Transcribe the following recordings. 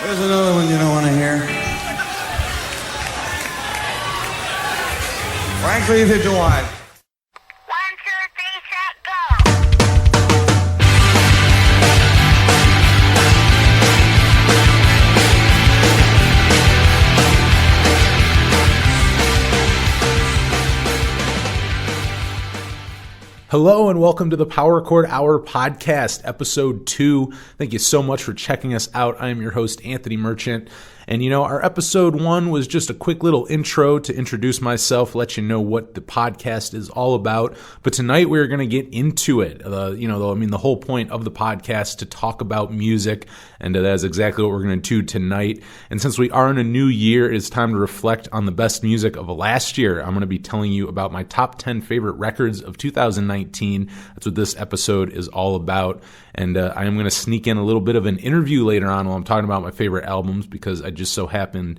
There's another one you don't want to hear. Frankly, did you want? 1, 2, 3, set, go. Hello and welcome to the Power Chord Hour podcast, episode 2. Thank you so much for checking us out. I am your host, Anthony Merchant. And our episode 1 was just a quick little intro to introduce myself, let you know what the podcast is all about. But tonight we're going to get into it. The whole point of the podcast is to talk about music, and that is exactly what we're going to do tonight. And since we are in a new year, it's time to reflect on the best music of last year. I'm going to be telling you about my top 10 favorite records of 2019. That's what this episode is all about. And I am going to sneak in a little bit of an interview later on while I'm talking about my favorite albums, because I just so happened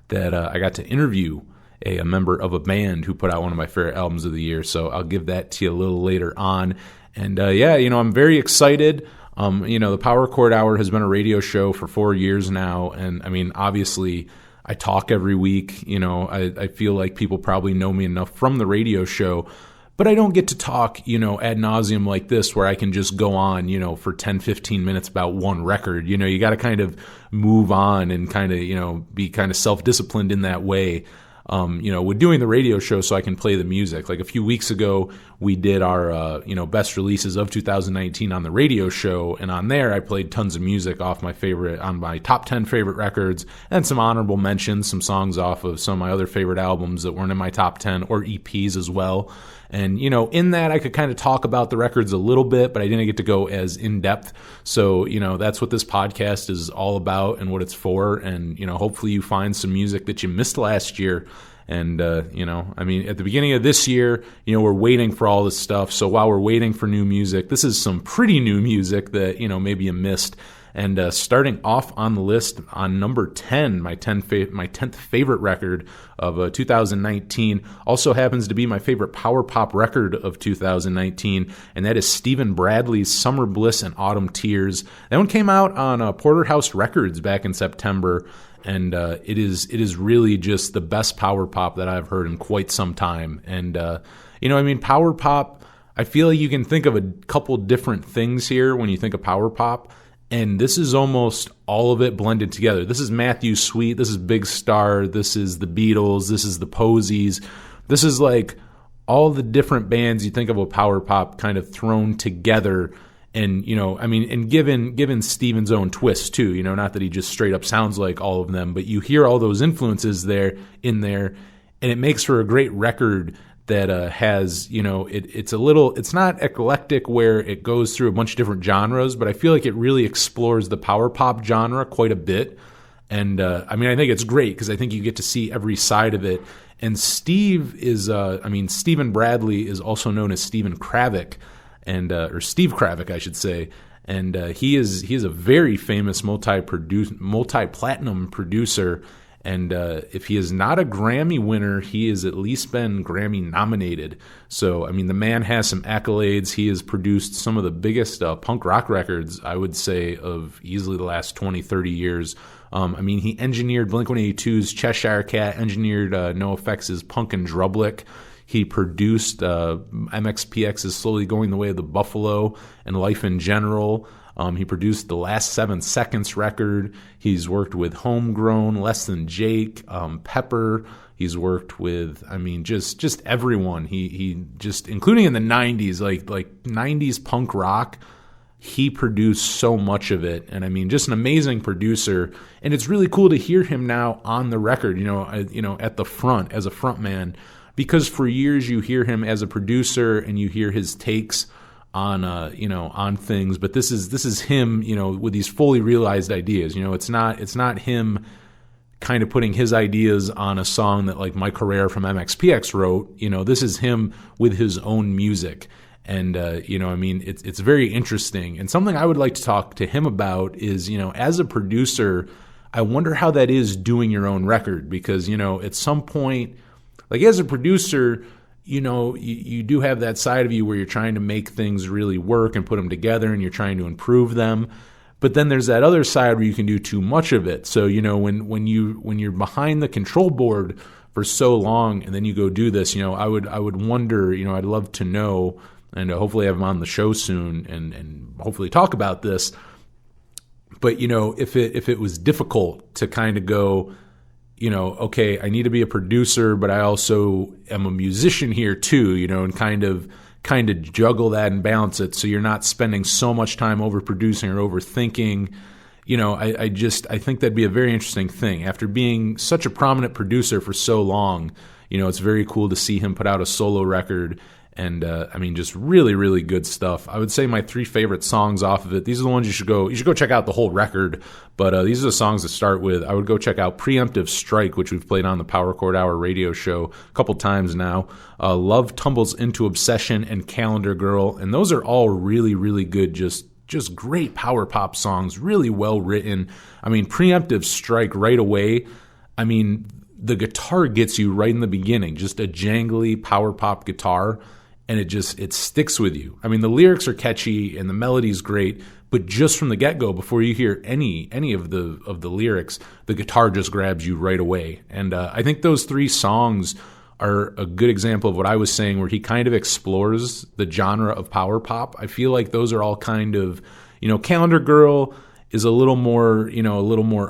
that I got to interview a member of a band who put out one of my favorite albums of the year. So I'll give that to you a little later on. And I'm very excited. The Power Chord Hour has been a radio show for 4 years now. And I mean, obviously, I talk every week. I feel like people probably know me enough from the radio show. But I don't get to talk, ad nauseum like this, where I can just go on, for 10, 15 minutes about one record. You got to kind of move on and kind of, be kind of self-disciplined in that way, with doing the radio show so I can play the music. Like a few weeks ago, we did our, best releases of 2019 on the radio show. And on there, I played tons of music off on my top 10 favorite records, and some honorable mentions, some songs off of some of my other favorite albums that weren't in my top 10, or EPs as well. And, in that I could kind of talk about the records a little bit, but I didn't get to go as in-depth. So, that's what this podcast is all about and what it's for. And, hopefully you find some music that you missed last year. And, at the beginning of this year, we're waiting for all this stuff. So while we're waiting for new music, this is some pretty new music that, maybe you missed. And starting off on the list on number 10, my 10th favorite record of 2019, also happens to be my favorite power pop record of 2019, and that is Stephen Bradley's Summer Bliss and Autumn Tears. That one came out on Porterhouse Records back in September, and it is really just the best power pop that I've heard in quite some time. And power pop, I feel like you can think of a couple different things here when you think of power pop. And this is almost all of it blended together. This is Matthew Sweet. This is Big Star. This is the Beatles. This is the Posies. This is like all the different bands you think of a power pop kind of thrown together. And, and given Steven's own twist too, not that he just straight up sounds like all of them, but you hear all those influences in there, and it makes for a great record that has, it's not eclectic where it goes through a bunch of different genres, but I feel like it really explores the power pop genre quite a bit. And I think it's great because I think you get to see every side of it. And Stephen Bradley is also known as Stephen Kravick, or Steve Kravick, I should say. And he is a very famous multi-platinum producer. And if he is not a Grammy winner, he has at least been Grammy nominated. So, the man has some accolades. He has produced some of the biggest punk rock records, I would say, of easily the last 20, 30 years. He engineered Blink-182's Cheshire Cat, engineered NoFX's Punk and Drublick. He produced MXPX's Slowly Going the Way of the Buffalo and Life in General. He produced the Last 7 Seconds record. He's worked with Homegrown, Less Than Jake, Pepper. He's worked with, just everyone. He just, including in the 90s, like 90s punk rock, he produced so much of it. And just an amazing producer. And it's really cool to hear him now on the record, at the front as a front man, because for years you hear him as a producer and you hear his takes on things, but this is him, with these fully realized ideas. It's not him kind of putting his ideas on a song that like Mike Herrera from MXPX wrote. This is him with his own music. And, it's very interesting. And something I would like to talk to him about is, as a producer, I wonder how that is doing your own record, because, at some point, like as a producer, you do have that side of you where you're trying to make things really work and put them together and you're trying to improve them. But then there's that other side where you can do too much of it. So, when you're behind the control board for so long and then you go do this, I would wonder, I'd love to know, and hopefully have him on the show soon and hopefully talk about this. But, if it was difficult to kind of go, okay, I need to be a producer, but I also am a musician here too, and kind of juggle that and balance it so you're not spending so much time overproducing or overthinking. I think that'd be a very interesting thing. After being such a prominent producer for so long, it's very cool to see him put out a solo record. And just really, really good stuff. I would say my 3 favorite songs off of it. These are the ones you should go check out the whole record. But these are the songs to start with. I would go check out Preemptive Strike, which we've played on the Power Chord Hour radio show a couple times now. Love Tumbles into Obsession and Calendar Girl. And those are all really, really good, just great power pop songs, really well written. Preemptive Strike right away. The guitar gets you right in the beginning, just a jangly power pop guitar. And it sticks with you. The lyrics are catchy and the melody's great, but just from the get-go, before you hear any of the lyrics, the guitar just grabs you right away. And I think those 3 songs are a good example of what I was saying, where he kind of explores the genre of power pop. I feel like those are all kind of, Calendar Girl is a little more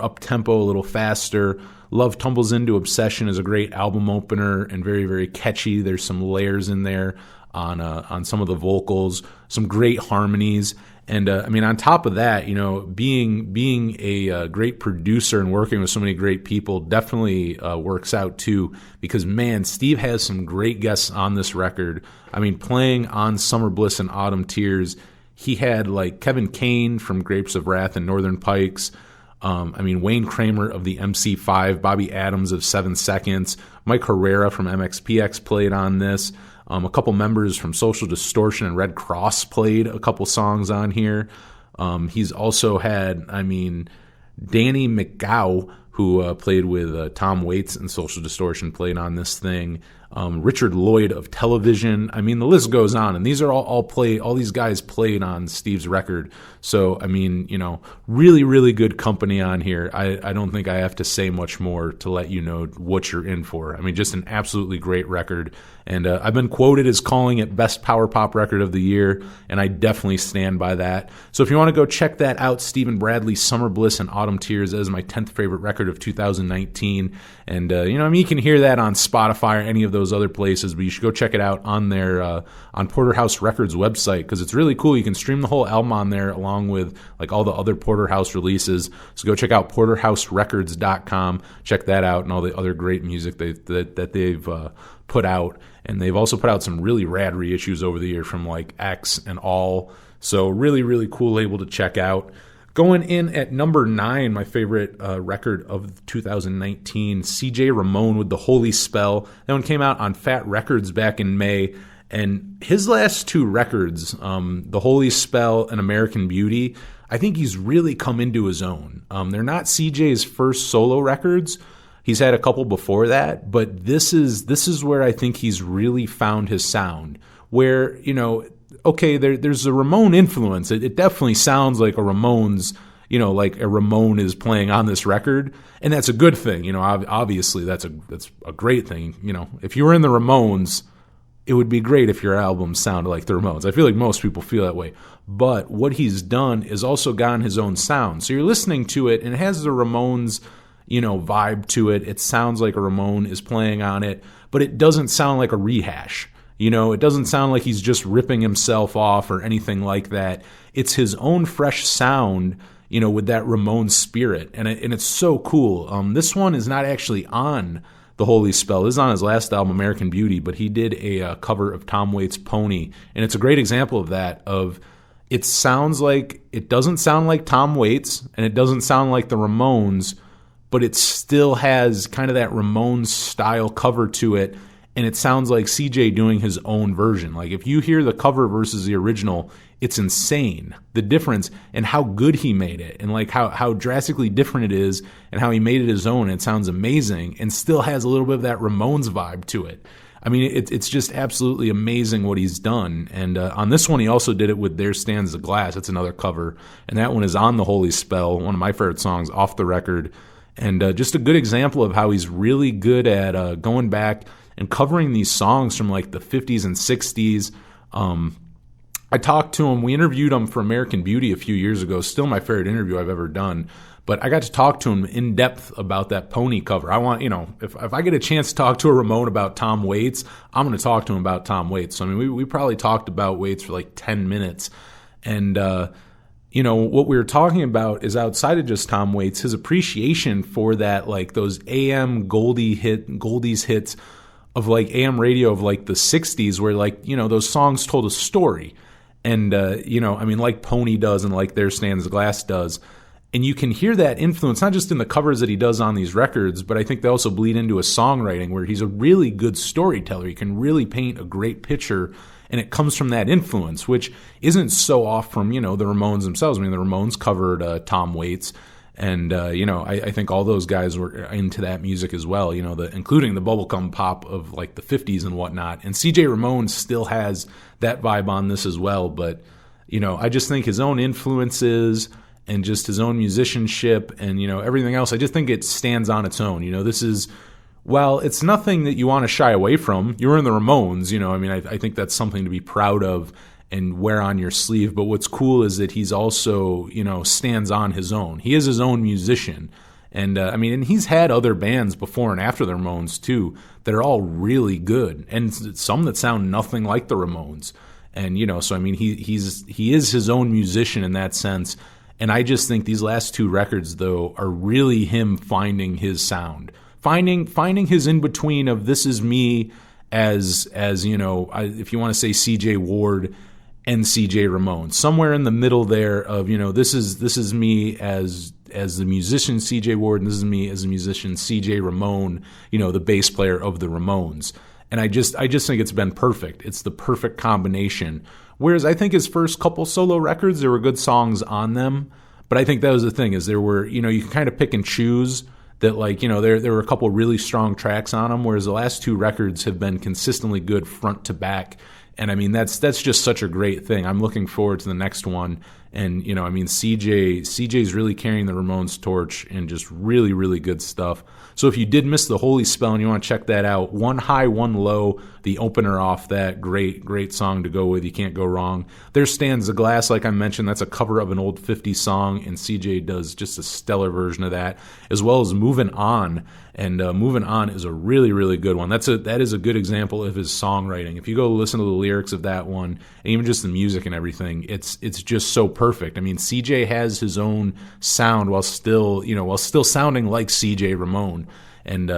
up-tempo, a little faster. Love Tumbles into Obsession is a great album opener and very, very catchy. There's some layers in there on some of the vocals, some great harmonies. And on top of that, being a great producer and working with so many great people definitely works out too, because man, Steve has some great guests on this record. Playing on Summer Bliss and Autumn Tears, he had like Kevin Kane from Grapes of Wrath and Northern Pikes. Wayne Kramer of the MC5, Bobby Adams of 7 Seconds, Mike Herrera from MXPX played on this. A couple members from Social Distortion and Red Cross played a couple songs on here. He's also had, Danny McGow, who played with Tom Waits and Social Distortion, played on this thing. Richard Lloyd of Television. The list goes on, and these are all these guys played on Steve's record. So, really, really good company on here. I don't think I have to say much more to let you know what you're in for. Just an absolutely great record. And I've been quoted as calling it best power pop record of the year, and I definitely stand by that. So if you want to go check that out, Stephen Bradley's Summer Bliss and Autumn Tears is my 10th favorite record of 2019. And, you can hear that on Spotify or any of those other places, but you should go check it out on their on Porterhouse Records website, because it's really cool. You can stream the whole album on there along with like all the other Porterhouse releases. So go check out porterhouserecords.com, check that out, and all the other great music that they've put out. And they've also put out some really rad reissues over the year from like X and All. So really, really cool label to check out. Going in at number 9, my favorite record of 2019, CJ Ramone with The Holy Spell. That one came out on Fat Records back in May. And his last 2 records, The Holy Spell and American Beauty, I think he's really come into his own. They're not CJ's first solo records. He's had a couple before that, but this is where I think he's really found his sound. Where, okay, there's a Ramone influence. It definitely sounds like a Ramones, like a Ramone is playing on this record, and that's a good thing. Obviously that's a great thing. If you were in the Ramones, it would be great if your album sounded like the Ramones. I feel like most people feel that way. But what he's done is also gotten his own sound. So you're listening to it, and it has the Ramones vibe to it. It sounds like a Ramone is playing on it, but it doesn't sound like a rehash. It doesn't sound like he's just ripping himself off or anything like that. It's his own fresh sound, with that Ramone spirit, and it's so cool. This one is not actually on The Holy Spell. This is on his last album, American Beauty, but he did a cover of Tom Waits' Pony, and it's a great example of that. It doesn't sound like Tom Waits, and it doesn't sound like the Ramones, but it still has kind of that Ramones style cover to it, and it sounds like CJ doing his own version. Like if you hear the cover versus the original, it's insane, the difference and how good he made it, and like how drastically different it is, and how he made it his own. It sounds amazing and still has a little bit of that Ramones vibe to it. I mean, it's just absolutely amazing what he's done. And on this one, he also did it with There Stands the Glass. It's another cover. And that one is on The Holy Spell, one of my favorite songs off the record. And just a good example of how he's really good at going back and covering these songs from like the 50s and 60s. I talked to him. We interviewed him for American Beauty a few years ago. Still my favorite interview I've ever done. But I got to talk to him in depth about that Pony cover. I want, if I get a chance to talk to a Ramone about Tom Waits, I'm going to talk to him about Tom Waits. So, I mean, we probably talked about Waits for like 10 minutes. And, what we were talking about is outside of just Tom Waits, his appreciation for that, like those AM Goldies hits of like AM radio of like the 60s where like, those songs told a story. And, like Pony does and like There Stands the Glass does. And you can hear that influence, not just in the covers that he does on these records, but I think they also bleed into his songwriting where he's a really good storyteller. He can really paint a great picture, and it comes from that influence, which isn't so off from, the Ramones themselves. I mean, the Ramones covered Tom Waits, and, I think all those guys were into that music as well, including the bubblegum pop of like the 50s and whatnot. And CJ Ramone still has that vibe on this as well, but, I just think his own influences and just his own musicianship and, everything else, I just think it stands on its own. This is, well, it's nothing that you want to shy away from. You're in the Ramones, I think that's something to be proud of and wear on your sleeve. But what's cool is that he's also, stands on his own. He is his own musician. And, and he's had other bands before and after the Ramones, too, that are all really good. And some that sound nothing like the Ramones. And, he is his own musician in that sense. And I just think these last two records, though, are really him finding his sound, finding his in between of this is me as if you want to say C.J. Ward and C.J. Ramone, somewhere in the middle there of this is me as the musician C.J. Ward, and this is me as a musician C.J. Ramone, the bass player of the Ramones. And I just think it's been perfect. It's the perfect combination. Whereas I think his first couple solo records, there were good songs on them. But I think that was the thing, is there were, you can kind of pick and choose that, like, there were a couple really strong tracks on them, whereas the last two records have been consistently good front to back. And I mean, that's just such a great thing. I'm looking forward to the next one. And, CJ's really carrying the Ramones torch and just really, really good stuff. So if you did miss the Holy Spell and you want to check that out, One High, One Low, the opener off that, great song to go with. You can't go wrong. There Stands the Glass, like I mentioned, that's a cover of an old 50s song, and CJ does just a stellar version of that, as well as Moving On. And Moving On is a really, really good one. That is a good example of his songwriting. If you go listen to the lyrics of that one, and even just the music and everything, it's just so perfect. I mean, CJ has his own sound while still sounding like CJ Ramone. And,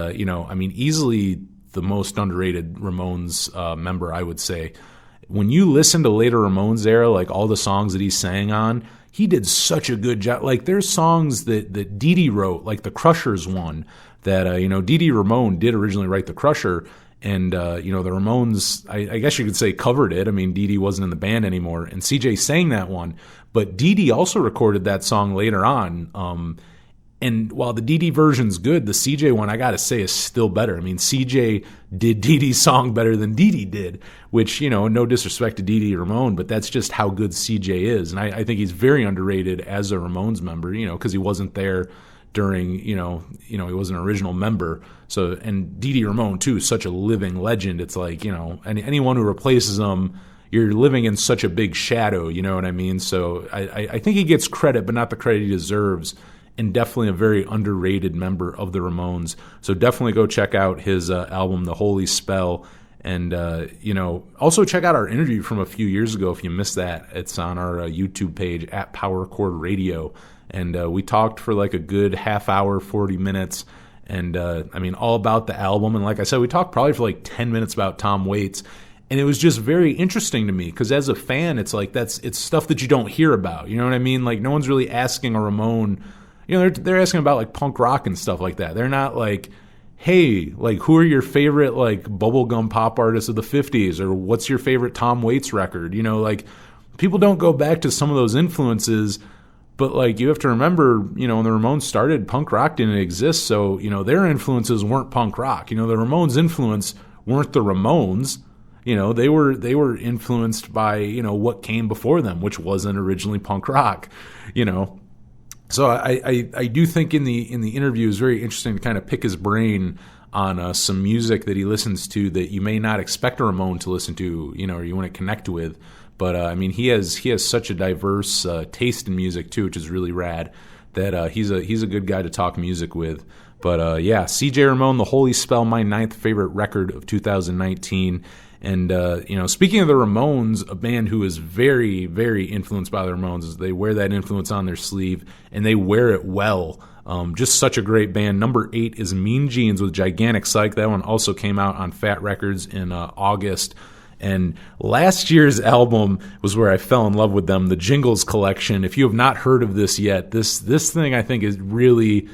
easily the most underrated Ramones member, I would say. When you listen to later Ramones era, like all the songs that he sang on, he did such a good job. Like, there's songs that Dee Dee wrote, like the Crushers one, that, Dee Dee Ramone did originally write the Crusher. And, the Ramones, I guess you could say, covered it. I mean, Dee Dee wasn't in the band anymore, and CJ sang that one. But Dee Dee also recorded that song later on. And while the Dee Dee version's good, the CJ one, I got to say, is still better. I mean, CJ did Dee Dee's song better than Dee Dee did, which, no disrespect to Dee Dee Ramone, but that's just how good CJ is. And I think he's very underrated as a Ramones member, because he wasn't there during, he was an original member. So, and Dee Dee Ramone, too, is such a living legend. It's like, anyone who replaces him, you're living in such a big shadow, you know what I mean? So I think he gets credit, but not the credit he deserves. And definitely a very underrated member of the Ramones. So definitely go check out his album, The Holy Spell. And, also check out our interview from a few years ago if you missed that. It's on our YouTube page at Power Chord Radio. And we talked for like a good half hour, 40 minutes. And, all about the album. And like I said, we talked probably for like 10 minutes about Tom Waits. And it was just very interesting to me because as a fan, it's like it's stuff that you don't hear about. You know what I mean? Like, no one's really asking a Ramone. They're asking about like punk rock and stuff like that. They're not like, hey, like, who are your favorite like bubblegum pop artists of the 50s, or what's your favorite Tom Waits record? Like, people don't go back to some of those influences, but like, you have to remember, when the Ramones started, punk rock didn't exist, so their influences weren't punk rock. The Ramones' influence weren't the Ramones. They were influenced by, what came before them, which wasn't originally punk rock, So I do think in the interview it's very interesting to kind of pick his brain on some music that he listens to that you may not expect a Ramone to listen to, or you want to connect with. But he has such a diverse taste in music too, which is really rad. That he's a good guy to talk music with. But CJ Ramone, The Holy Spell, my 9th favorite record of 2019. And, speaking of the Ramones, a band who is very, very influenced by the Ramones, is they wear that influence on their sleeve, and they wear it well. Just such a great band. Number 8 is Mean Jeans with Gigantic Psych. That one also came out on Fat Records in August. And last year's album was where I fell in love with them, the Jingles Collection. If you have not heard of this yet, this thing I think is really...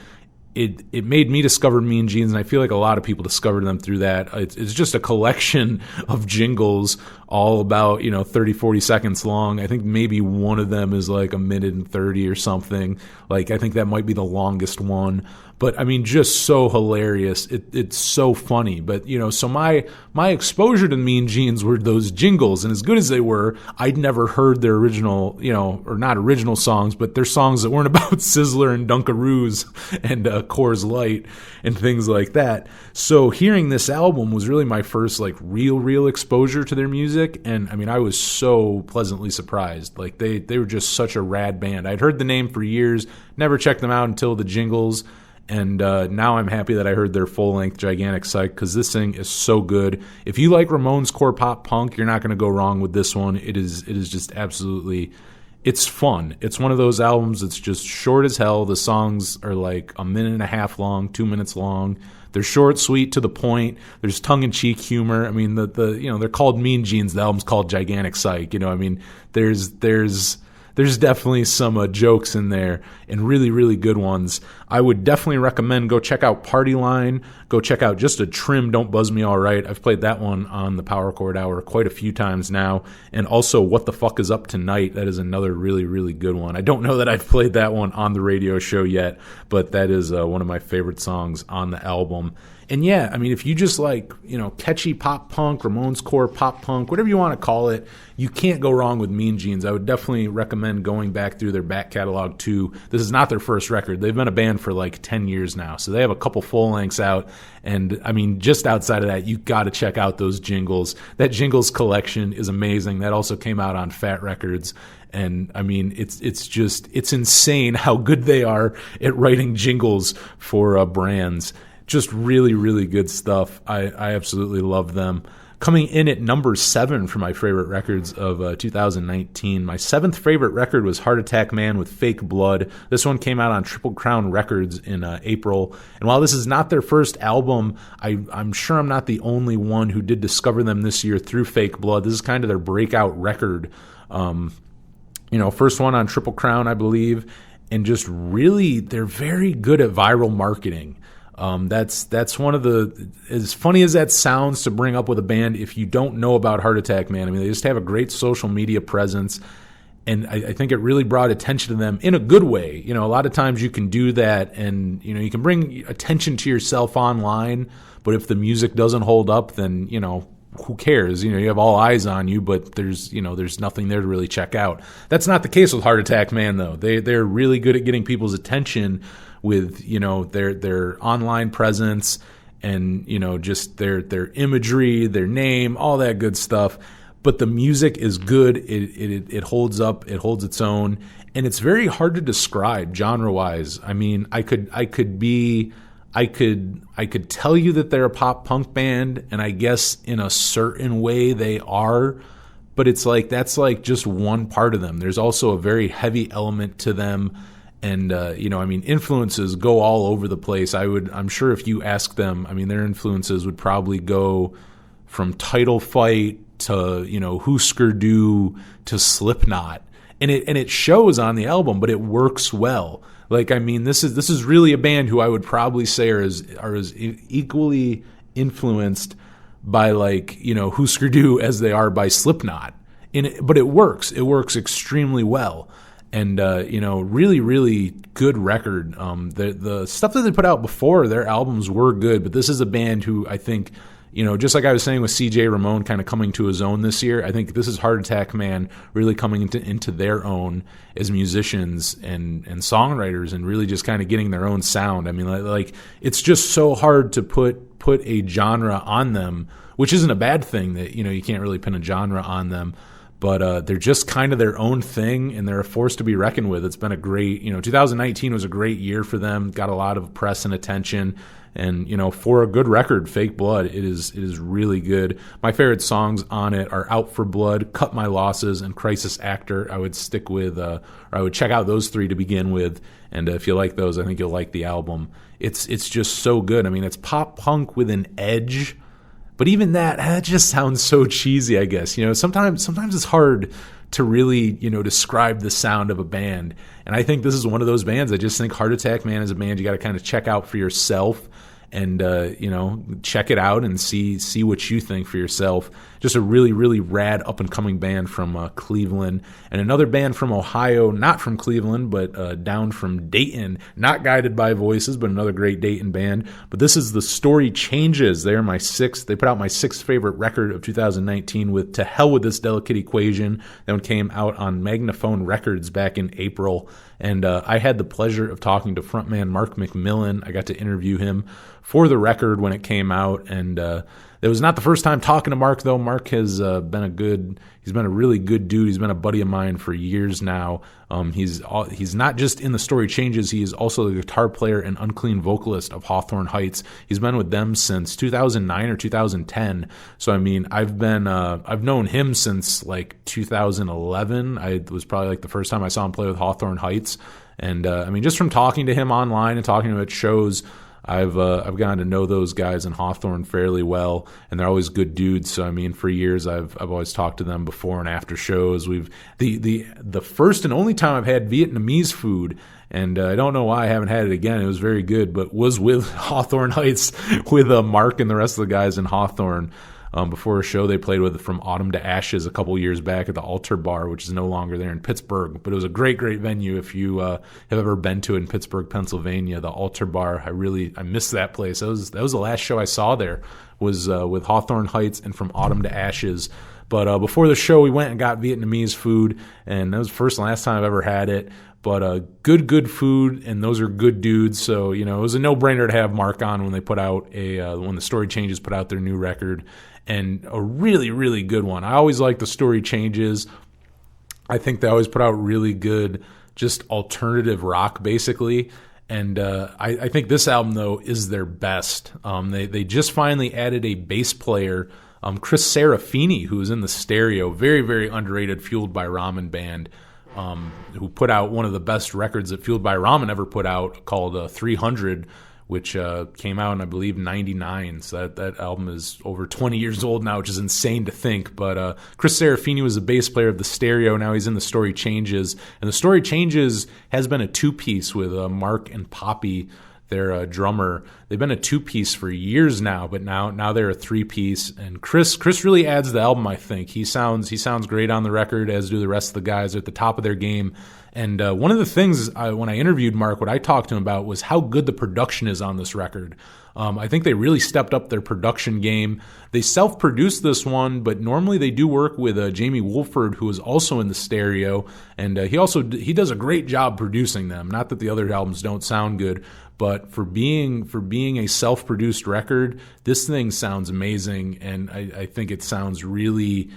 It made me discover Mean Jeans, and I feel like a lot of people discovered them through that. It's just a collection of jingles, all about 30, 40 seconds long. I think maybe one of them is like a minute and 30 or something. Like I think that might be the longest one. But just so hilarious. It's so funny. But so my exposure to Mean Jeans were those jingles, and as good as they were, I'd never heard their original, or not original songs, but their songs that weren't about Sizzler and Dunkaroos and Coors Light and things like that. So hearing this album was really my first real exposure to their music, and I was so pleasantly surprised. Like they were just such a rad band. I'd heard the name for years, never checked them out until the jingles. And now I'm happy that I heard their full-length Gigantic Psych, because this thing is so good. If you like Ramones core pop punk, you're not going to go wrong with this one. It is just absolutely, it's fun. It's one of those albums that's just short as hell. The songs are like a minute and a half long, 2 minutes long. They're short, sweet, to the point. There's tongue-in-cheek humor. They're called Mean Jeans. The album's called Gigantic Psych. There's definitely some jokes in there, and really, really good ones. I would definitely recommend go check out Party Line. Go check out Just a Trim, Don't Buzz Me All Right. I've played that one on the Power Chord Hour quite a few times now. And also What the Fuck Is Up Tonight. That is another really, really good one. I don't know that I've played that one on the radio show yet, but that is one of my favorite songs on the album. And if you just like, catchy pop punk, Ramones core pop punk, whatever you want to call it, you can't go wrong with Mean Jeans. I would definitely recommend going back through their back catalog too. This is not their first record. They've been a band for like 10 years now. So they have a couple full lengths out. And just outside of that, you got to check out those jingles. That Jingles Collection is amazing. That also came out on Fat Records. And it's insane how good they are at writing jingles for brands. Just really, really good stuff. I absolutely love them. Coming in at number 7 for my favorite records of 2019. My 7th favorite record was Heart Attack Man with Fake Blood. This one came out on Triple Crown Records in April. And while this is not their first album, I'm sure I'm not the only one who did discover them this year through Fake Blood. This is kind of their breakout record. First one on Triple Crown, I believe. And just really, they're very good at viral marketing. That's one of the, as funny as that sounds to bring up with a band, if you don't know about Heart Attack Man, they just have a great social media presence, and I think it really brought attention to them in a good way. A lot of times you can do that, and you can bring attention to yourself online, but if the music doesn't hold up, then who cares? You have all eyes on you, but there's nothing there to really check out. That's not the case with Heart Attack Man, though. They're really good at getting people's attention with their online presence and just their imagery, their name, all that good stuff. But the music is good. It holds up. It holds its own, and it's very hard to describe genre-wise. I could tell you that they're a pop punk band, and I guess in a certain way they are, but it's like that's like just one part of them. There's also a very heavy element to them. And, influences go all over the place. I'm sure if you ask them, their influences would probably go from Title Fight to, Husker Du to Slipknot. And it shows on the album, but it works well. This is really a band who I would probably say are as equally influenced by Husker Du as they are by Slipknot. But it works. It works extremely well. And, really, really good record. The stuff that they put out before, their albums were good, but this is a band who I think, just like I was saying with CJ Ramon kind of coming to his own this year, I think this is Heart Attack Man really coming into their own as musicians and songwriters, and really just kind of getting their own sound. I mean, like it's just so hard to put a genre on them, which isn't a bad thing that, you can't really pin a genre on them. But they're just kind of their own thing, and they're a force to be reckoned with. It's been a great, 2019 was a great year for them, got a lot of press and attention. And, for a good record, Fake Blood, it is really good. My favorite songs on it are Out for Blood, Cut My Losses, and Crisis Actor. I would stick with, or I would check out those three to begin with. And if you like those, I think you'll like the album. It's just so good. I mean, it's pop punk with an edge. But even that just sounds so cheesy, I guess. Sometimes it's hard to really, describe the sound of a band. And I think this is one of those bands. I just think Heart Attack Man is a band you got to kind of check out for yourself and, check it out and see what you think for yourself. Just a really, really rad up-and-coming band from Cleveland. And another band from Ohio, not from Cleveland, but down from Dayton. Not Guided by Voices, but another great Dayton band. But this is The Story Changes. They put out my sixth favorite record of 2019 with To Hell With This Delicate Equation. That one came out on Magnaphone Records back in April. And I had the pleasure of talking to frontman Mark McMillan. I got to interview him for the record when it came out, and it was not the first time talking to Mark, though. Mark has been a really good dude. He's been a buddy of mine for years now. He's not just in The Story Changes. He is also the guitar player and unclean vocalist of Hawthorne Heights. He's been with them since 2009 or 2010. So I mean, I've known him since like 2011. It was probably like the first time I saw him play with Hawthorne Heights. And I mean, just from talking to him online and talking to him at shows, I've gotten to know those guys in Hawthorne fairly well, and they're always good dudes. So I mean, for years I've always talked to them before and after shows. The first and only time I've had Vietnamese food, and I don't know why I haven't had it again. It was very good, but was with Hawthorne Heights with Mark and the rest of the guys in Hawthorne. Before a show they played with From Autumn to Ashes a couple years back at the Altar Bar, which is no longer there in Pittsburgh. But it was a great, great venue if you have ever been to it in Pittsburgh, Pennsylvania. The Altar Bar, I missed that place. That was the last show I saw there, was with Hawthorne Heights and From Autumn to Ashes. But before the show, we went and got Vietnamese food, and that was the first and last time I've ever had it. But good food, and those are good dudes. So, it was a no-brainer to have Mark on when they put out when The Story Changes put out their new record. And a really, really good one. I always like The Story Changes. I think they always put out really good, just alternative rock, basically. And I think this album, though, is their best. They just finally added a bass player, Chris Serafini, who is in the Stereo, very, very underrated Fueled by Ramen band, who put out one of the best records that Fueled by Ramen ever put out, called 300, which came out in, I believe, 99. So that album is over 20 years old now, which is insane to think. But Chris Serafini was the bass player of the Stereo. Now he's in The Story Changes. And The Story Changes has been a two-piece with Mark and Poppy, their drummer. They've been a two-piece for years now, but now they're a three-piece. And Chris really adds to the album, I think. He sounds great on the record, as do the rest of the guys. They're at the top of their game. And one of the things when I interviewed Mark, what I talked to him about was how good the production is on this record. I think they really stepped up their production game. They self-produced this one, but normally they do work with Jamie Wolford, who is also in the Stereo, and he does a great job producing them. Not that the other albums don't sound good, but for being a self-produced record, this thing sounds amazing, and I think it sounds really.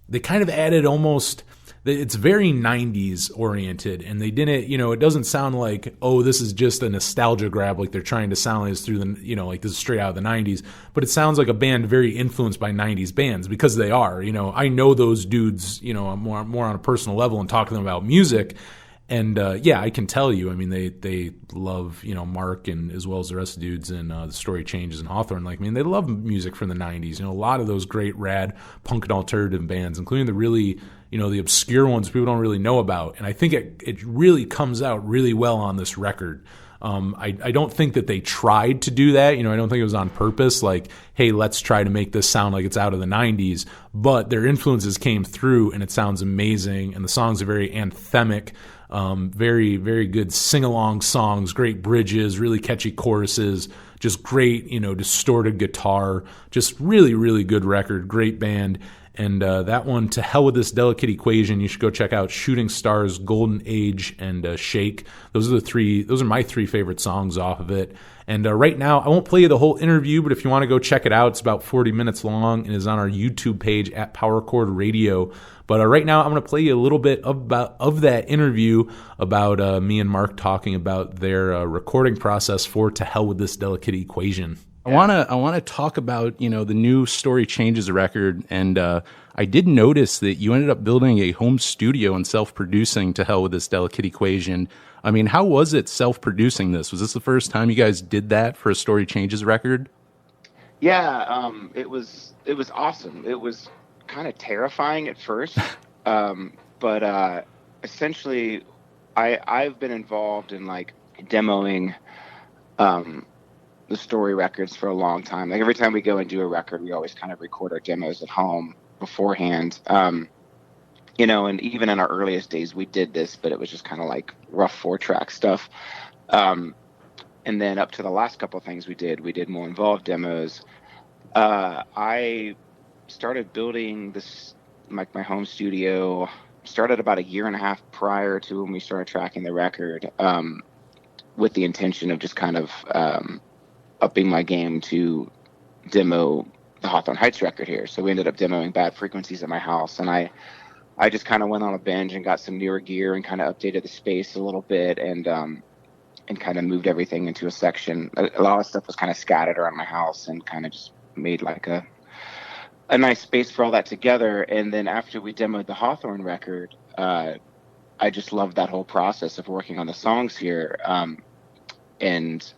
They kind of added almost. It's very 90s oriented, and they didn't, it doesn't sound like, oh, this is just a nostalgia grab, like they're trying to sound like it's through the, like this is straight out of the 90s, but it sounds like a band very influenced by 90s bands, because they are. I know those dudes, more on a personal level, and talk to them about music. And I can tell you, I mean, they love, Mark, and as well as the rest of the dudes in The Story Changes and Hawthorne. They love music from the 90s. A lot of those great rad punk and alternative bands, including the really, the obscure ones people don't really know about. And I think it really comes out really well on this record. I don't think that they tried to do that. I don't think it was on purpose, like, hey, let's try to make this sound like it's out of the 90s. But their influences came through, and it sounds amazing. And the songs are very anthemic. Very, very good sing-along songs, great bridges, really catchy choruses, just great, distorted guitar, just really, really good record, great band. And that one, To Hell With This Delicate Equation, you should go check out Shooting Stars, Golden Age, and Shake. Those are my three favorite songs off of it. And right now, I won't play you the whole interview, but if you want to go check it out, it's about 40 minutes long and is on our YouTube page at Power Chord Radio. But right now, I'm going to play you a little bit of that interview about me and Mark talking about their recording process for To Hell With This Delicate Equation. I want to talk about, the new Story Changes record, and I did notice that you ended up building a home studio and self-producing To Hell With This Delicate Equation. I mean, how was it self-producing this? Was this the first time you guys did that for a Story Changes record? Yeah, it was awesome. It was kind of terrifying at first, but essentially, I've been involved in like demoing the Story records for a long time. Like every time we go and do a record, we always kind of record our demos at home beforehand. And even in our earliest days, we did this, but it was just kind of like rough 4-track stuff. And then up to the last couple of things we did more involved demos. I started building this, like my home studio, started about a year and a half prior to when we started tracking the record, with the intention of just kind of upping my game to demo the Hawthorne Heights record here. So we ended up demoing Bad Frequencies at my house, and I just kind of went on a binge and got some newer gear and kind of updated the space a little bit, and kind of moved everything into a section. A lot of stuff was kind of scattered around my house, and kind of just made like a nice space for all that together. And then after we demoed the Hawthorne record, I just loved that whole process of working on the songs here. And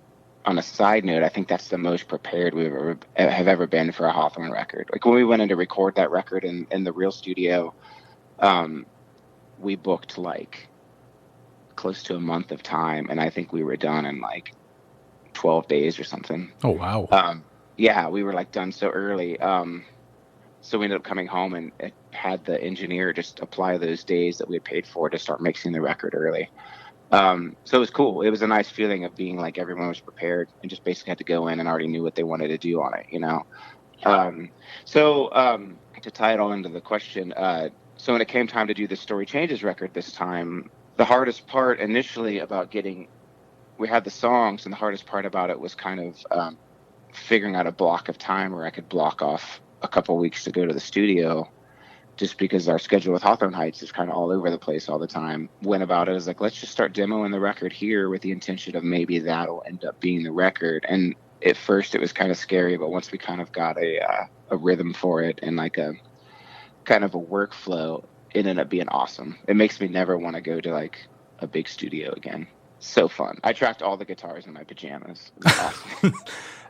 on a side note, I think that's the most prepared we have ever been for a Hawthorne record. Like when we went in to record that record in the real studio, we booked like close to a month of time, and I think we were done in like 12 days or something. Oh, wow. Yeah, we were like done so early. So we ended up coming home and had the engineer just apply those days that we had paid for to start mixing the record early. So it was cool. It was a nice feeling of being like everyone was prepared and just basically had to go in and already knew what they wanted to do on it, To tie it all into the question, so when it came time to do the Story Changes record this time, the hardest part initially we had the songs, and the hardest part about it was kind of figuring out a block of time where I could block off a couple weeks to go to the studio, just because our schedule with Hawthorne Heights is kind of all over the place all the time. Went about it as like, let's just start demoing the record here with the intention of maybe that'll end up being the record. And at first it was kind of scary, but once we kind of got a rhythm for it and like a kind of a workflow, it ended up being awesome. It makes me never want to go to like a big studio again. So fun. I tracked all the guitars in my pajamas. It was awesome.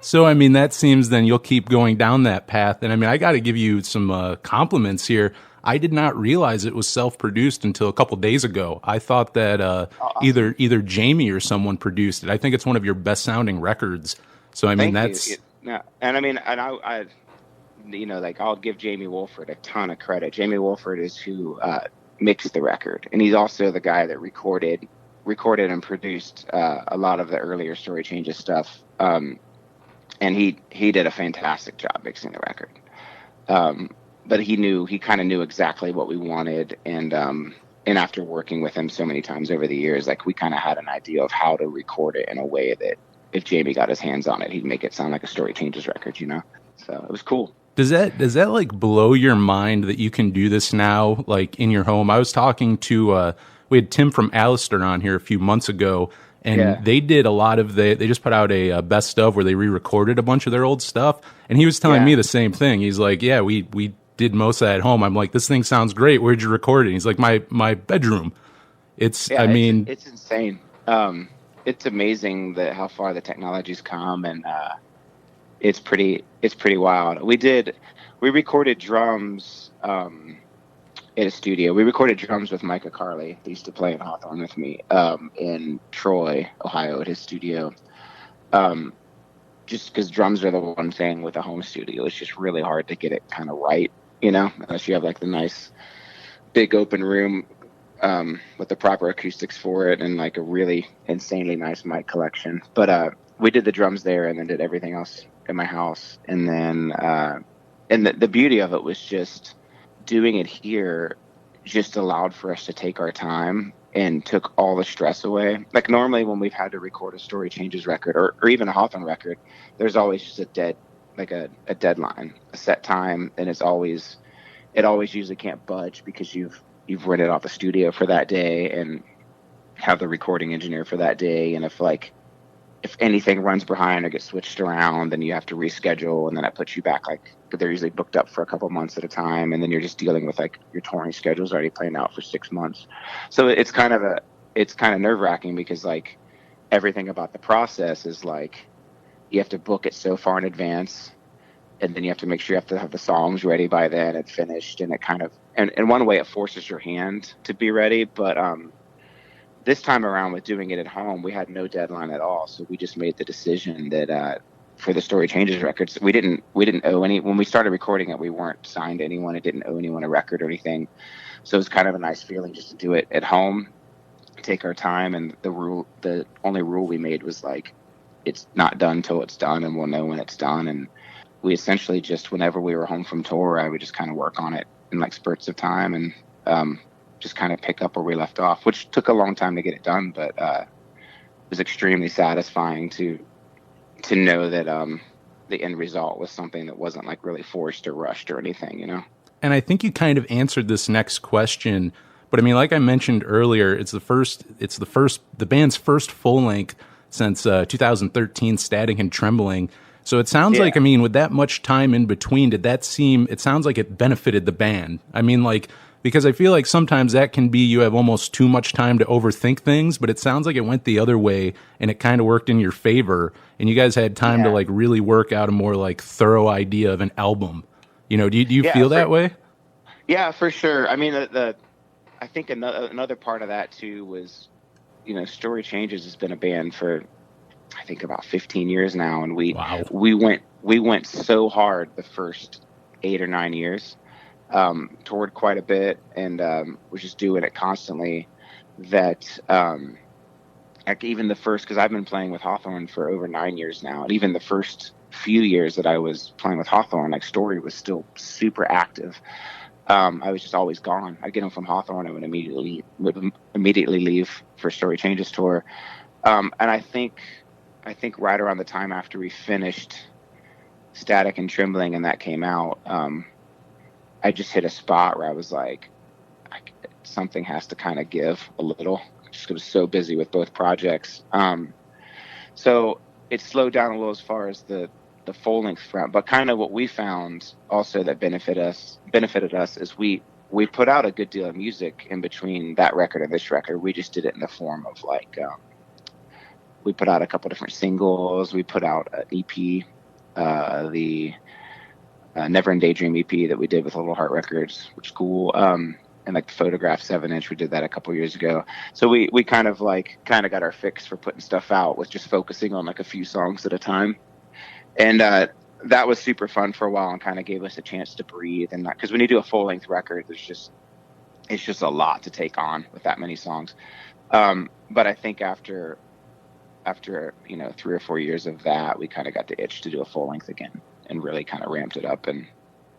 So, I mean, that seems then you'll keep going down that path. And I mean, I got to give you some compliments here. I did not realize it was self-produced until a couple days ago. I thought that awesome. either Jamie or someone produced it. I think it's one of your best sounding records. So, I mean, Thank you. Yeah. And I mean, and I like I'll give Jamie Wolford a ton of credit. Jamie Wolford is who mixed the record, and he's also the guy that recorded and produced a lot of the earlier Story Changes stuff. And he did a fantastic job mixing the record. But he kind of knew exactly what we wanted. And after working with him so many times over the years, like we kind of had an idea of how to record it in a way that if Jamie got his hands on it, he'd make it sound like a Story Changes record, So it was cool. Does that like blow your mind that you can do this now, like in your home? I was talking to, we had Tim from Alistair on here a few months ago, and they did a lot of they just put out a best of where they re-recorded a bunch of their old stuff. And he was telling me the same thing. He's like, yeah, we did most of that at home. I'm like, this thing sounds great. Where'd you record it? He's like, my bedroom. It's insane. It's amazing how far the technology's come, and it's pretty wild. We recorded drums in a studio. We recorded drums with Micah Carley. He used to play in Hawthorne with me in Troy, Ohio, at his studio. Just because drums are the one thing with a home studio, it's just really hard to get it kind of right, unless you have like the nice big open room with the proper acoustics for it and like a really insanely nice mic collection. But we did the drums there and then did everything else in my house. And then and the beauty of it was just doing it here just allowed for us to take our time and took all the stress away. Like normally when we've had to record a Story Changes record or even a Hawthorne record, there's always just a deadline, a set time, and it always usually can't budge because you've rented out the studio for that day and have the recording engineer for that day. And if anything runs behind or gets switched around, then you have to reschedule, and then that puts you back. Like they're usually booked up for a couple months at a time, and then you're just dealing with like your touring schedule's already playing out for 6 months. So it's kind of nerve wracking because like everything about the process is like you have to book it so far in advance, and then you have to make sure you have to have the songs ready by then and finished, and it kind of and in one way it forces your hand to be ready, but this time around with doing it at home, we had no deadline at all. So we just made the decision that for the Story Changes records, we didn't owe any. When we started recording it, we weren't signed to anyone. It didn't owe anyone a record or anything. So it was kind of a nice feeling just to do it at home, take our time. And the only rule we made was like, it's not done till it's done, and we'll know when it's done. And we essentially just, whenever we were home from tour, I would just kind of work on it in like spurts of time and just kind of pick up where we left off, which took a long time to get it done, but it was extremely satisfying to know that the end result was something that wasn't like really forced or rushed or anything, you know? And I think you kind of answered this next question, but I mean, like I mentioned earlier, it's the band's first full length since 2013, Static and Trembling. So it sounds like, I mean, with that much time in between, it sounds like it benefited the band. I mean, like, because I feel like sometimes that can be you have almost too much time to overthink things, but it sounds like it went the other way and it kind of worked in your favor. And you guys had time to like really work out a more like thorough idea of an album. You know, do you feel that way? Yeah, for sure. I mean, I think another part of that too was, you know, Story Changes has been a band for I think about 15 years now, and we went so hard the first 8 or 9 years. Toured quite a bit and was just doing it constantly that like even the first, because I've been playing with Hawthorne for over 9 years now, and even the first few years that I was playing with Hawthorne, like Story was still super active. I was just always gone. I'd get them from Hawthorne and would immediately leave for Story Changes tour. And I think right around the time after we finished Static and Trembling and that came out, I just hit a spot where I was like, something has to kind of give a little. Just was so busy with both projects. So it slowed down a little as far as the full length front. But kind of what we found also that benefited us is we put out a good deal of music in between that record and this record. We just did it in the form of like, we put out a couple different singles. We put out an EP, the Never in Daydream EP that we did with Little Heart Records, which is cool. And like the Photograph 7-inch, we did that a couple years ago. So we kind of got our fix for putting stuff out with just focusing on like a few songs at a time. And that was super fun for a while and kind of gave us a chance to breathe. And because when you do a full length record, it's just a lot to take on with that many songs. But I think after 3 or 4 years of that, we kind of got the itch to do a full length again and really kind of ramped it up and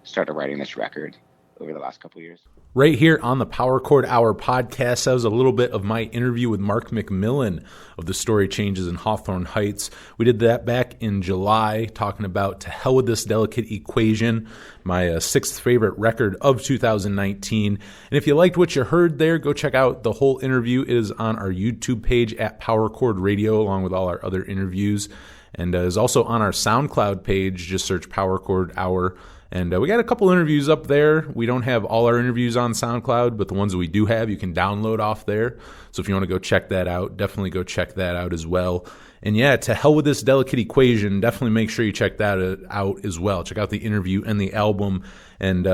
started writing this record over the last couple of years. Right here on the Power Chord Hour podcast, that was a little bit of my interview with Mark McMillan of the Story Changes in Hawthorne Heights. We did that back in July, talking about To Hell With This Delicate Equation, my sixth favorite record of 2019. And if you liked what you heard there, go check out the whole interview. It is on our YouTube page at Power Chord Radio, along with all our other interviews. And is also on our SoundCloud page. Just search Power Chord Hour. And we got a couple interviews up there. We don't have all our interviews on SoundCloud, but the ones that we do have, you can download off there. So if you want to go check that out, definitely go check that out as well. And yeah, To Hell With This Delicate Equation, definitely make sure you check that out as well. Check out the interview and the album. And,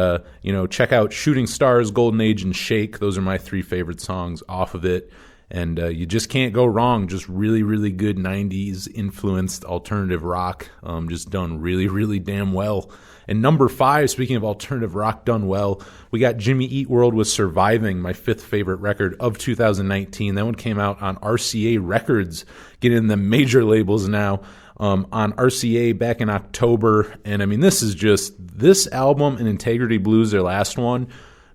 check out Shooting Stars, Golden Age, and Shake. Those are my 3 favorite songs off of it. And you just can't go wrong. Just really, really good 90s influenced alternative rock, just done really, really damn well. And number 5, speaking of alternative rock done well, we got Jimmy Eat World with Surviving, my 5th favorite record of 2019. That one came out on RCA Records, getting in the major labels now, on RCA back in October. And I mean, this album and Integrity Blues, their last one,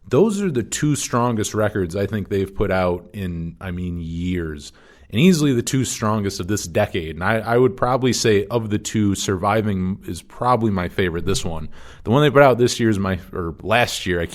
those are the 2 strongest records I think they've put out in, years. And easily the 2 strongest of this decade. And I would probably say of the 2, Surviving is probably my favorite, this one. The one they put out this year is last year.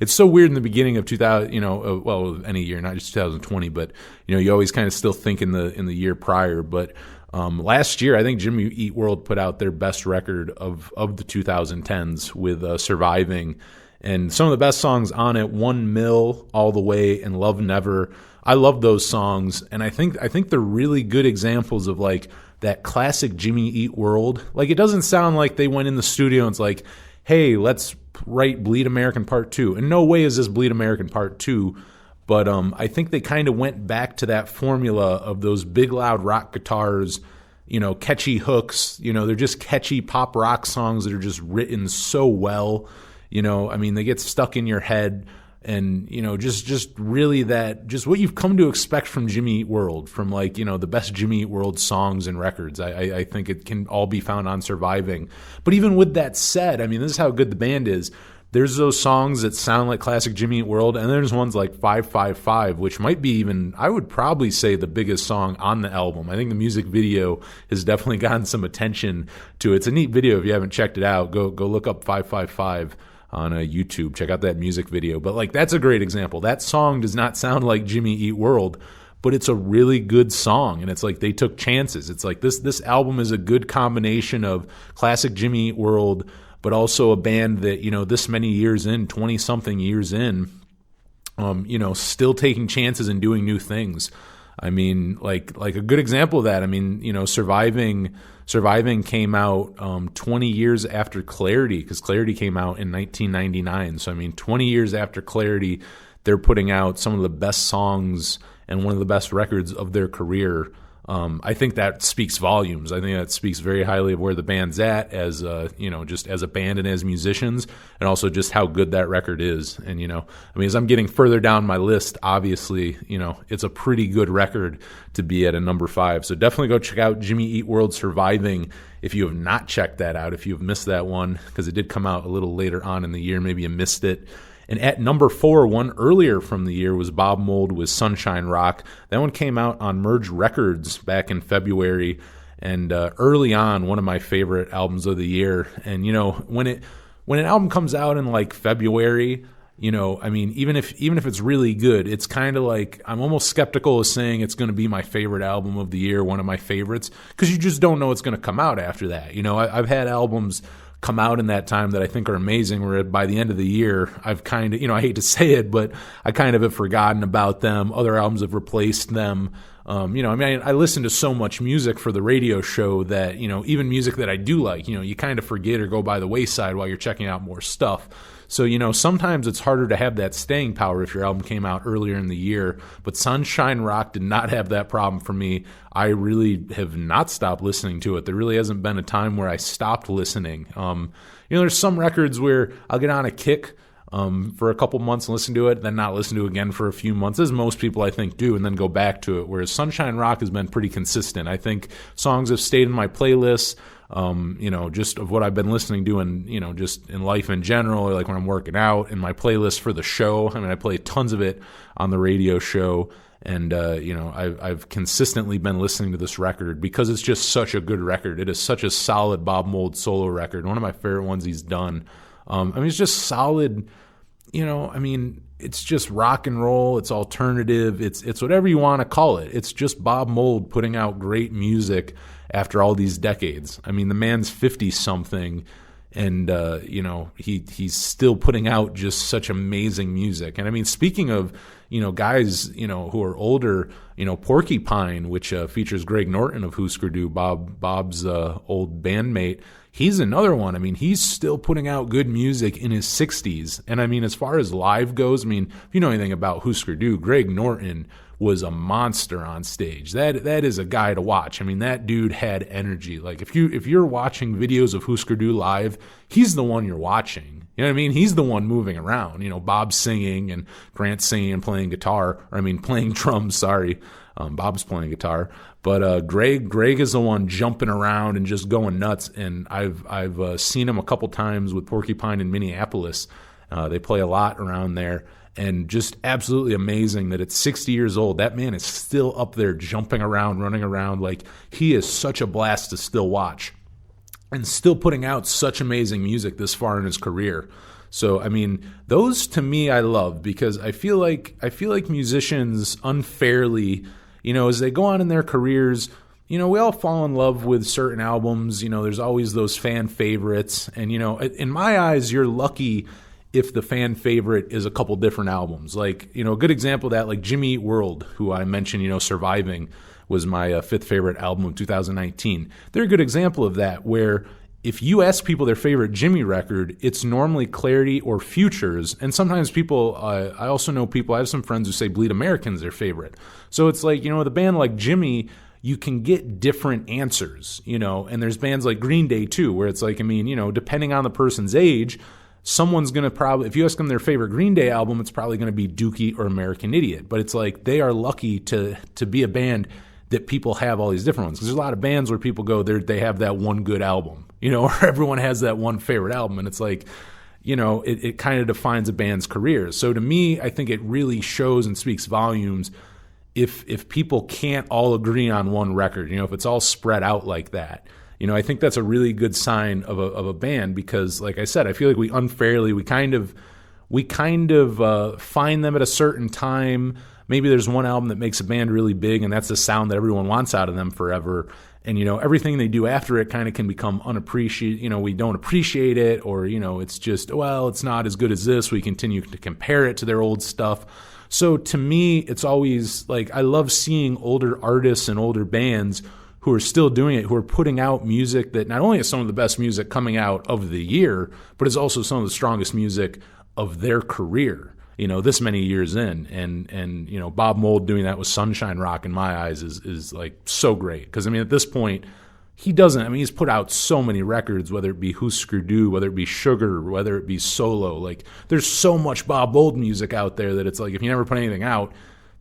It's so weird in the beginning of 2000, any year, not just 2020, but, you always kind of still think in the year prior. But last year, I think Jimmy Eat World put out their best record of the 2010s with Surviving. And some of the best songs on it, 1 Mil, All the Way, and Love Never. I love those songs, and I think they're really good examples of like that classic Jimmy Eat World. Like, it doesn't sound like they went in the studio and it's like, hey, let's write Bleed American Part 2. In no way is this Bleed American Part 2, but I think they kind of went back to that formula of those big loud rock guitars, catchy hooks. They're just catchy pop rock songs that are just written so well. They get stuck in your head. And, just really just what you've come to expect from Jimmy Eat World, from the best Jimmy Eat World songs and records. I think it can all be found on Surviving. But even with that said, this is how good the band is. There's those songs that sound like classic Jimmy Eat World, and there's ones like 555, which might be even, I would probably say, the biggest song on the album. I think the music video has definitely gotten some attention to it. It's a neat video. If you haven't checked it out, go look up 555. On YouTube. Check out that music video. But that's a great example. That song does not sound like Jimmy Eat World, but it's a really good song, and it's like they took chances. It's like this album is a good combination of classic Jimmy Eat World, but also a band that, this many years in, 20-something years in, still taking chances and doing new things. Like a good example of that, Surviving came out 20 years after Clarity, because Clarity came out in 1999. So, 20 years after Clarity, they're putting out some of the best songs and one of the best records of their career. I think that speaks volumes. I think that speaks very highly of where the band's at as just as a band and as musicians, and also just how good that record is. And as I'm getting further down my list, obviously, it's a pretty good record to be at a number 5. So definitely go check out Jimmy Eat World Surviving if you have not checked that out, if you have missed that one, because it did come out a little later on in the year. Maybe you missed it. And at number 4, one earlier from the year, was Bob Mould with Sunshine Rock. That one came out on Merge Records back in February, and early on, one of my favorite albums of the year. And when an album comes out in February, even if it's really good, it's kind of like I'm almost skeptical of saying it's going to be my favorite album of the year, one of my favorites, because you just don't know what's going to come out after that. I've had albums come out in that time that I think are amazing, where by the end of the year, I've kind of, I hate to say it, but I kind of have forgotten about them. Other albums have replaced them. I listen to so much music for the radio show that, even music that I do like, you kind of forget or go by the wayside while you're checking out more stuff. So, sometimes it's harder to have that staying power if your album came out earlier in the year. But Sunshine Rock did not have that problem for me. I really have not stopped listening to it. There really hasn't been a time where I stopped listening. There's some records where I'll get on a kick for a couple months and listen to it, then not listen to it again for a few months, as most people I think do, and then go back to it. Whereas Sunshine Rock has been pretty consistent. I think songs have stayed in my playlists. Just of what I've been listening to and, just in life in general, or like when I'm working out, in my playlist for the show. I play tons of it on the radio show, and, I've consistently been listening to this record because it's just such a good record. It is such a solid Bob Mould solo record, one of my favorite ones he's done. It's just solid, it's just rock and roll, it's alternative, it's whatever you want to call it. It's just Bob Mould putting out great music after all these decades. The man's 50-something, and, he's still putting out just such amazing music. And, speaking of, guys, who are older, Porcupine, which features Greg Norton of Husker Du, Bob's old bandmate. He's another one. I mean, he's still putting out good music in his 60s. And I mean, as far as live goes, I mean, if you know anything about Husker Du, Greg Norton was a monster on stage. That is a guy to watch. I mean, that dude had energy. Like if you're watching videos of Husker Du live, he's the one you're watching. You know what I mean? He's the one moving around. Bob's singing and Grant's singing and playing guitar. Playing drums. Sorry, Bob's playing guitar. But Greg is the one jumping around and just going nuts. And I've seen him a couple times with Porcupine in Minneapolis. They play a lot around there. And just absolutely amazing that at 60 years old, that man is still up there jumping around, running around. Like, he is such a blast to still watch and still putting out such amazing music this far in his career. So, I mean, those to me I love, because I feel like musicians unfairly, as they go on in their careers, we all fall in love with certain albums. There's always those fan favorites. And, in my eyes, you're lucky if the fan favorite is a couple different albums. Like, a good example of that, like Jimmy Eat World, who I mentioned, Surviving was my fifth favorite album of 2019. They're a good example of that, where if you ask people their favorite Jimmy record, it's normally Clarity or Futures. And sometimes people, I also know people, I have some friends who say Bleed American's their favorite. So it's like, with a band like Jimmy, you can get different answers, and there's bands like Green Day too, where it's like, depending on the person's age, someone's going to probably, if you ask them their favorite Green Day album, it's probably going to be Dookie or American Idiot. But it's like they are lucky to be a band that people have all these different ones. Because there's a lot of bands where people go, they have that one good album, or everyone has that one favorite album. And it's like, it kind of defines a band's career. So to me, I think it really shows and speaks volumes if people can't all agree on one record, if it's all spread out like that. I think that's a really good sign of a band, because, like I said, I feel like we unfairly, we kind of find them at a certain time. Maybe there's one album that makes a band really big, and that's the sound that everyone wants out of them forever. And, everything they do after it kind of can become unappreciated. We don't appreciate it, or, it's just, well, it's not as good as this. We continue to compare it to their old stuff. So to me, it's always like, I love seeing older artists and older bands who are still doing it, who are putting out music that not only is some of the best music coming out of the year, but is also some of the strongest music of their career, this many years in. And Bob Mould doing that with Sunshine Rock, in my eyes, is like so great. Because, at this point, he's put out so many records, whether it be Husker Du, whether it be Sugar, whether it be solo. Like, there's so much Bob Mould music out there that it's like, if you never put anything out,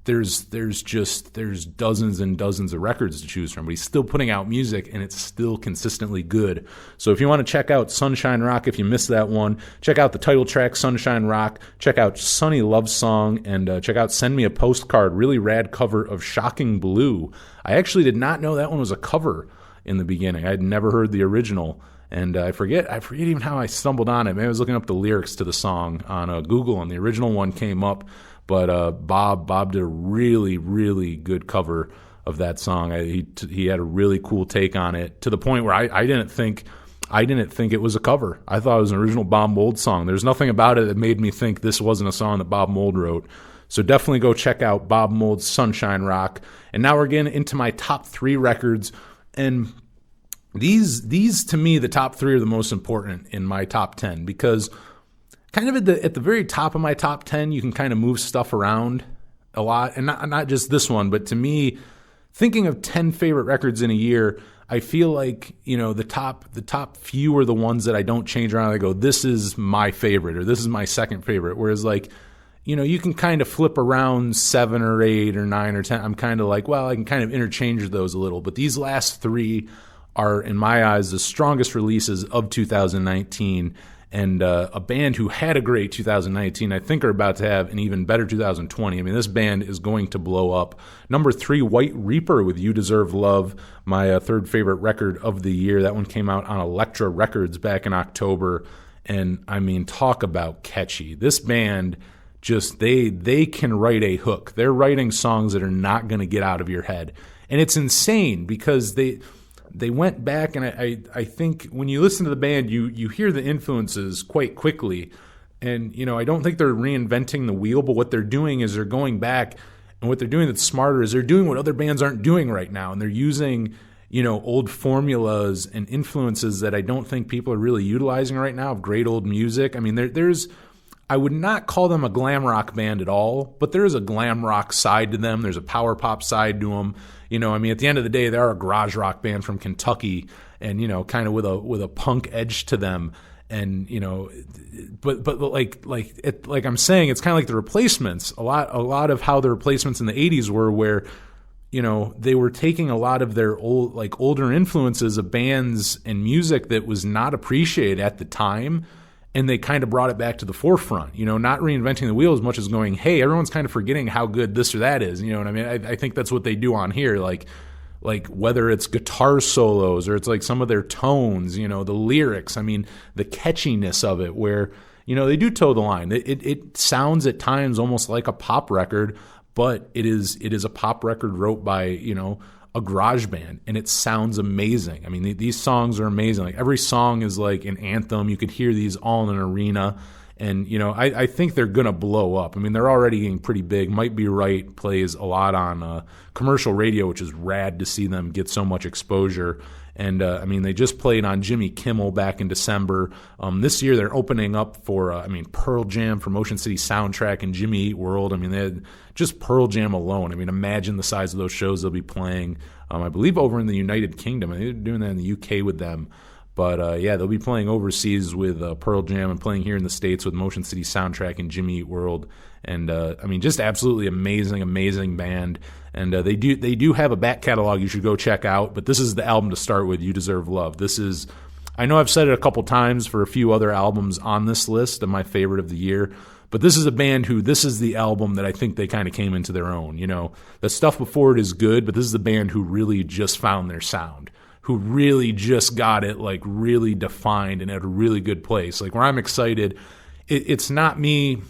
there's dozens and dozens of records to choose from, but he's still putting out music, and it's still consistently good. So if you want to check out Sunshine Rock, if you missed that one, check out the title track, Sunshine Rock, check out Sunny Love Song, and check out Send Me a Postcard, really rad cover of Shocking Blue. I actually did not know that one was a cover in the beginning. I had never heard the original, and I forget even how I stumbled on it. Maybe I was looking up the lyrics to the song on Google, and the original one came up. But Bob did a really, really good cover of that song. He had a really cool take on it, to the point where I didn't think it was a cover. I thought it was an original Bob Mould song. There's nothing about it that made me think this wasn't a song that Bob Mould wrote. So definitely go check out Bob Mould's Sunshine Rock. And now we're getting into my top 3 records. And these to me, the top 3 are the most important in my top 10, because kind of at the very top of my top 10, you can kind of move stuff around a lot. And not just this one, but to me, thinking of 10 favorite records in a year, I feel like, the top few are the ones that I don't change around. I go, this is my favorite, or this is my second favorite. Whereas, like, you can kind of flip around 7 or 8 or 9 or 10. I'm kind of like, well, I can kind of interchange those a little. But these last 3 are, in my eyes, the strongest releases of 2019. And a band who had a great 2019, I think, are about to have an even better 2020. This band is going to blow up. Number 3, White Reaper with You Deserve Love, my third favorite record of the year. That one came out on Elektra Records back in October. And, talk about catchy. This band, just, they can write a hook. They're writing songs that are not going to get out of your head. And it's insane, because they went back, and I think when you listen to the band, you hear the influences quite quickly. And, I don't think they're reinventing the wheel, but what they're doing is they're going back, and what they're doing that's smarter is they're doing what other bands aren't doing right now. And they're using, old formulas and influences that I don't think people are really utilizing right now of great old music. I mean, I would not call them a glam rock band at all, but there is a glam rock side to them. There's a power pop side to them. At the end of the day, they're a garage rock band from Kentucky, and kind of with a punk edge to them. And but like I'm saying, it's kind of like the Replacements. A lot of how the Replacements in the '80s were, where they were taking a lot of their older influences of bands and music that was not appreciated at the time, and they kind of brought it back to the forefront. Not reinventing the wheel as much as going, hey, everyone's kind of forgetting how good this or that is. You know what I mean? I think that's what they do on here. Like whether it's guitar solos or it's like some of their tones, the lyrics, I mean, the catchiness of it, where, they do toe the line. It sounds at times almost like a pop record, but it is a pop record wrote by, a garage band, and it sounds amazing. I mean, these songs are amazing. Like every song is like an anthem. You could hear these all in an arena. And, I think they're going to blow up. I mean, they're already getting pretty big. Might Be Right plays a lot on commercial radio, which is rad to see them get so much exposure. And, they just played on Jimmy Kimmel back in December. This year they're opening up for, Pearl Jam for Motion City Soundtrack and Jimmy Eat World. They had just Pearl Jam alone. Imagine the size of those shows they'll be playing, I believe, over in the United Kingdom. They're doing that in the UK with them. But, they'll be playing overseas with Pearl Jam and playing here in the States with Motion City Soundtrack and Jimmy Eat World. And, just absolutely amazing band. And they do have a back catalog you should go check out. But this is the album to start with, You Deserve Love. I know I've said it a couple times for a few other albums on this list of my favorite of the year. But this is a band this is the album that I think they kind of came into their own. The stuff before it is good, but this is the band who really just found their sound, who really just got it like really defined and at a really good place. Like where I'm excited, it's not me.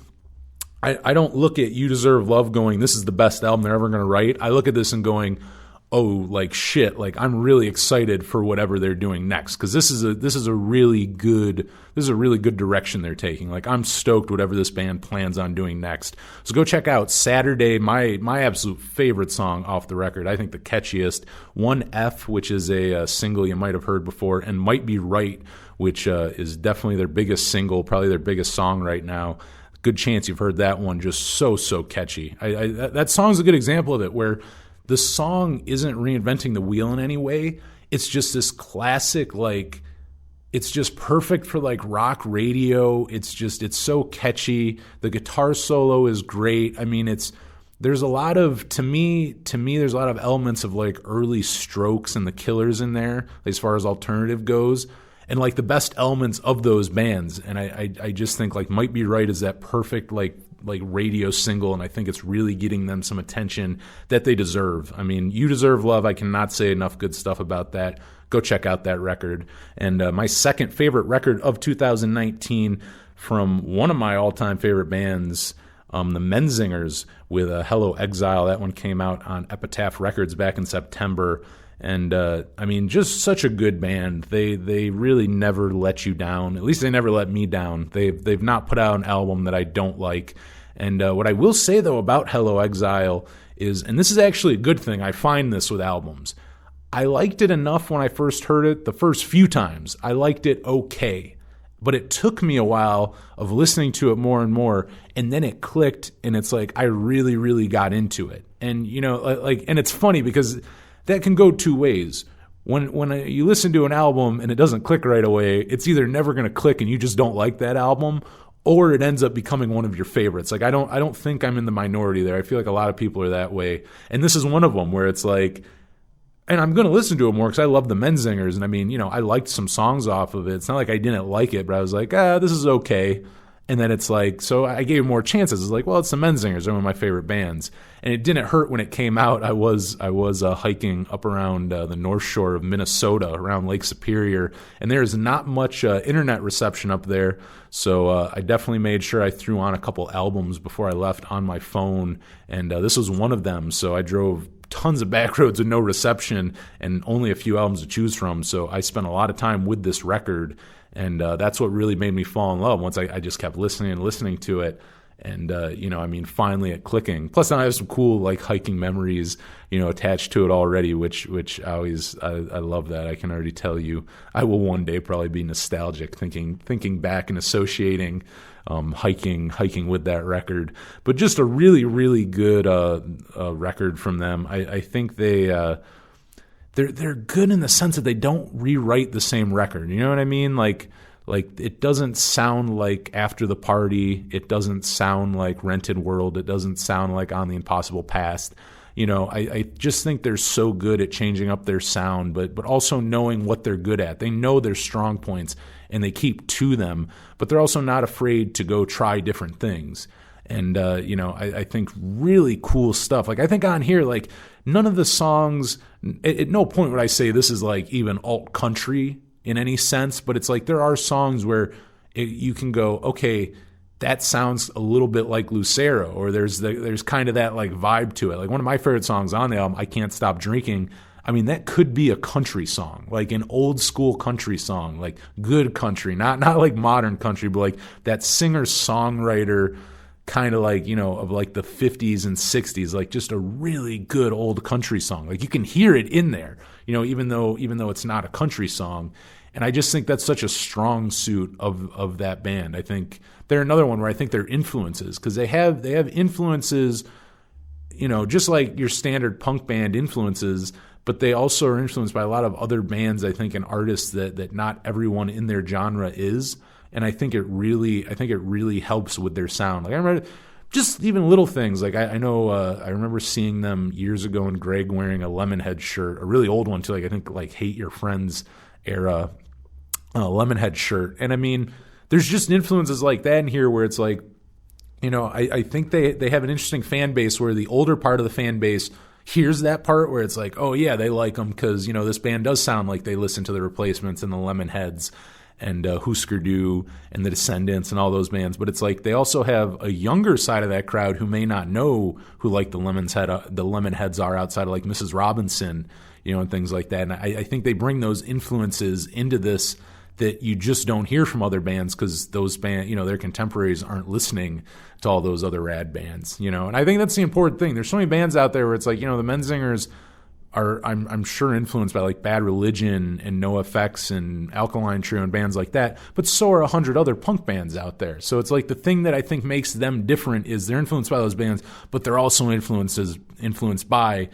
I don't look at You Deserve Love going, this is the best album they're ever going to write. I look at this and going, oh, like shit, like I'm really excited for whatever they're doing next, because this is a really good direction they're taking. Like I'm stoked whatever this band plans on doing next. So go check out Saturday, my absolute favorite song off the record. I think the catchiest, 1F, which is a single you might have heard before, and Might Be Right, which is definitely their biggest single, probably their biggest song right now. Good chance you've heard that one. Just so catchy. That song's a good example of it, where the song isn't reinventing the wheel in any way. It's just this classic, like, it's just perfect for like rock radio. It's so catchy. The guitar solo is great. There's a lot of, to me, there's a lot of elements of like early Strokes and the Killers in there as far as alternative goes. And like the best elements of those bands. And I just think like Might Be Right is that perfect like radio single, and I think it's really getting them some attention that they deserve. You Deserve Love, I cannot say enough good stuff about that. Go check out that record. And my second favorite record of 2019 from one of my all-time favorite bands, the Menzingers, with Hello Exile. That one came out on Epitaph Records back in September. And just such a good band. They really never let you down. At least they never let me down. They've not put out an album that I don't like. And what I will say though about Hello Exile is, and this is actually a good thing, I find this with albums, I liked it enough when I first heard it. The first few times I liked it okay, but it took me a while of listening to it more and more, and then it clicked, and it's like I really got into it. And and it's funny because that can go two ways. When you listen to an album and it doesn't click right away, it's either never going to click and you just don't like that album, or it ends up becoming one of your favorites. Like I don't think I'm in the minority there. I feel like a lot of people are that way, and this is one of them where it's like, and I'm going to listen to it more because I love the Menzingers, and I liked some songs off of it. It's not like I didn't like it, but I was like, this is okay. And then it's like, so I gave more chances. It's like, well, it's the Menzingers. They're one of my favorite bands. And it didn't hurt when it came out. I was hiking up around the North Shore of Minnesota, around Lake Superior, and there's not much internet reception up there. So I definitely made sure I threw on a couple albums before I left on my phone, and this was one of them. So I drove tons of back roads with no reception and only a few albums to choose from. So I spent a lot of time with this record. And that's what really made me fall in love once I just kept listening and listening to it. And, finally it clicking. Plus, now I have some cool, like, hiking memories, attached to it already, which I love that. I can already tell you I will one day probably be nostalgic thinking back and associating hiking with that record. But just a really, really good record from them. I think they're good in the sense that they don't rewrite the same record. You know what I mean? Like it doesn't sound like After the Party. It doesn't sound like Rented World. It doesn't sound like On the Impossible Past. I just think they're so good at changing up their sound, but also knowing what they're good at. They know their strong points, and they keep to them, but they're also not afraid to go try different things. And, I think really cool stuff. Like, I think on here, like, none of the songs, at no point would I say this is, like, even alt country in any sense, but it's like there are songs where you can go, okay, that sounds a little bit like Lucero, or there's kind of that like vibe to it. Like one of my favorite songs on the album, I Can't Stop Drinking. I mean, that could be a country song, like an old school country song, like good country, not like modern country, but like that singer-songwriter kind of like, of like the 50s and 60s, like just a really good old country song. Like you can hear it in there, even though it's not a country song. And I just think that's such a strong suit of that band. I think they're another one where I think they're influences, because they have influences, just like your standard punk band influences, but they also are influenced by a lot of other bands, I think, and artists that not everyone in their genre is. And I think it really helps with their sound. Like I remember just even little things. Like I know I remember seeing them years ago in Greg wearing a Lemonhead shirt, a really old one too. Like I think like Hate Your Friends era Lemonhead shirt. And I mean, there's just influences like that in here where it's like, I think they have an interesting fan base where the older part of the fan base hears that part where it's like, oh yeah, they like them because, this band does sound like they listen to the Replacements and the Lemonheads and Husker Du and the Descendants and all those bands. But it's like they also have a younger side of that crowd who may not know who like the Lemonheads are outside of like Mrs. Robinson, and things like that. And I think they bring those influences into this that you just don't hear from other bands because those bands, their contemporaries aren't listening to all those other rad bands, And I think that's the important thing. There's so many bands out there where it's like, the Menzingers are, I'm sure, influenced by like Bad Religion and NoFX and Alkaline Trio and bands like that, but so are 100 other punk bands out there. So it's like the thing that I think makes them different is they're influenced by those bands, but they're also influenced by,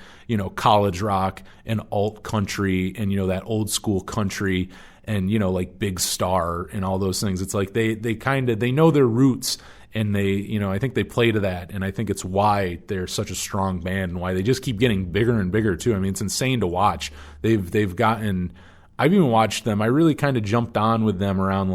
college rock and alt country and, that old school country and, like Big Star and all those things. It's like they know their roots. And they, I think they play to that, and I think it's why they're such a strong band and why they just keep getting bigger and bigger too. I mean, it's insane to watch. They've gotten. I've even watched them. I really kind of jumped on with them around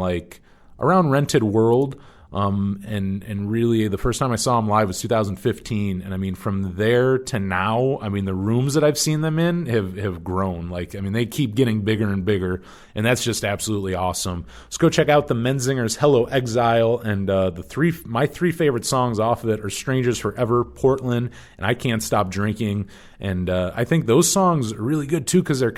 Rented World, and really the first time I saw them live was 2015. And I mean, from there to now, I mean, the rooms that I've seen them in have grown. Like, I mean, they keep getting bigger and bigger, and that's just absolutely awesome. Let's go check out the Menzingers' Hello Exile, and my three favorite songs off of it are Strangers Forever, Portland, and I Can't Stop Drinking. And I think those songs are really good too because they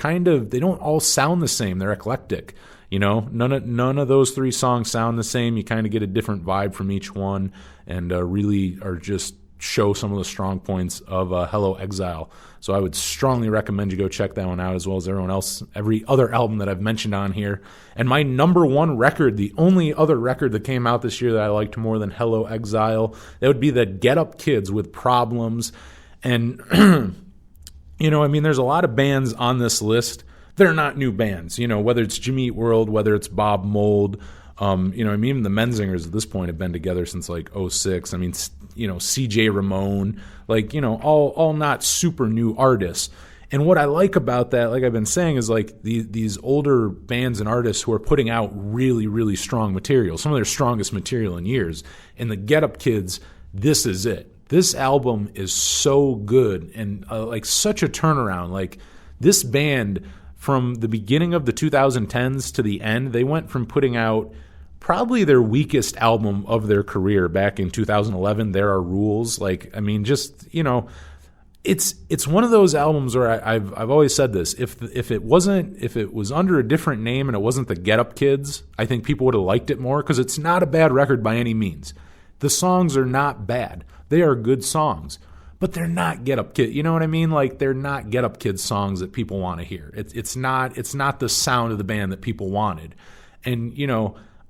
don't all sound the same. They're eclectic. None of those three songs sound the same. You kind of get a different vibe from each one, and really are just show some of the strong points of Hello Exile. So I would strongly recommend you go check that one out, as well as every other album that I've mentioned on here. And my number one record, the only other record that came out this year that I liked more than Hello Exile, that would be the Get Up Kids with Problems. And there's a lot of bands on this list. They're not new bands, whether it's Jimmy Eat World, whether it's Bob Mould, even the Menzingers at this point have been together since like 2006. I mean, CJ Ramone, like, all not super new artists. And what I like about that, like I've been saying, is like these older bands and artists who are putting out really, really strong material, some of their strongest material in years. And the Get Up Kids, this is it. This album is so good and like such a turnaround. Like this band, from the beginning of the 2010s to the end, they went from putting out probably their weakest album of their career back in 2011, There Are Rules. Like, I mean, just, it's one of those albums where I've always said this. If it was under a different name and it wasn't the Get Up Kids, I think people would have liked it more, because it's not a bad record by any means. The songs are not bad. They are good songs, but they're not Get Up Kids. You know what I mean? Like, they're not Get Up Kids songs that people want to hear. It's not the sound of the band that people wanted. And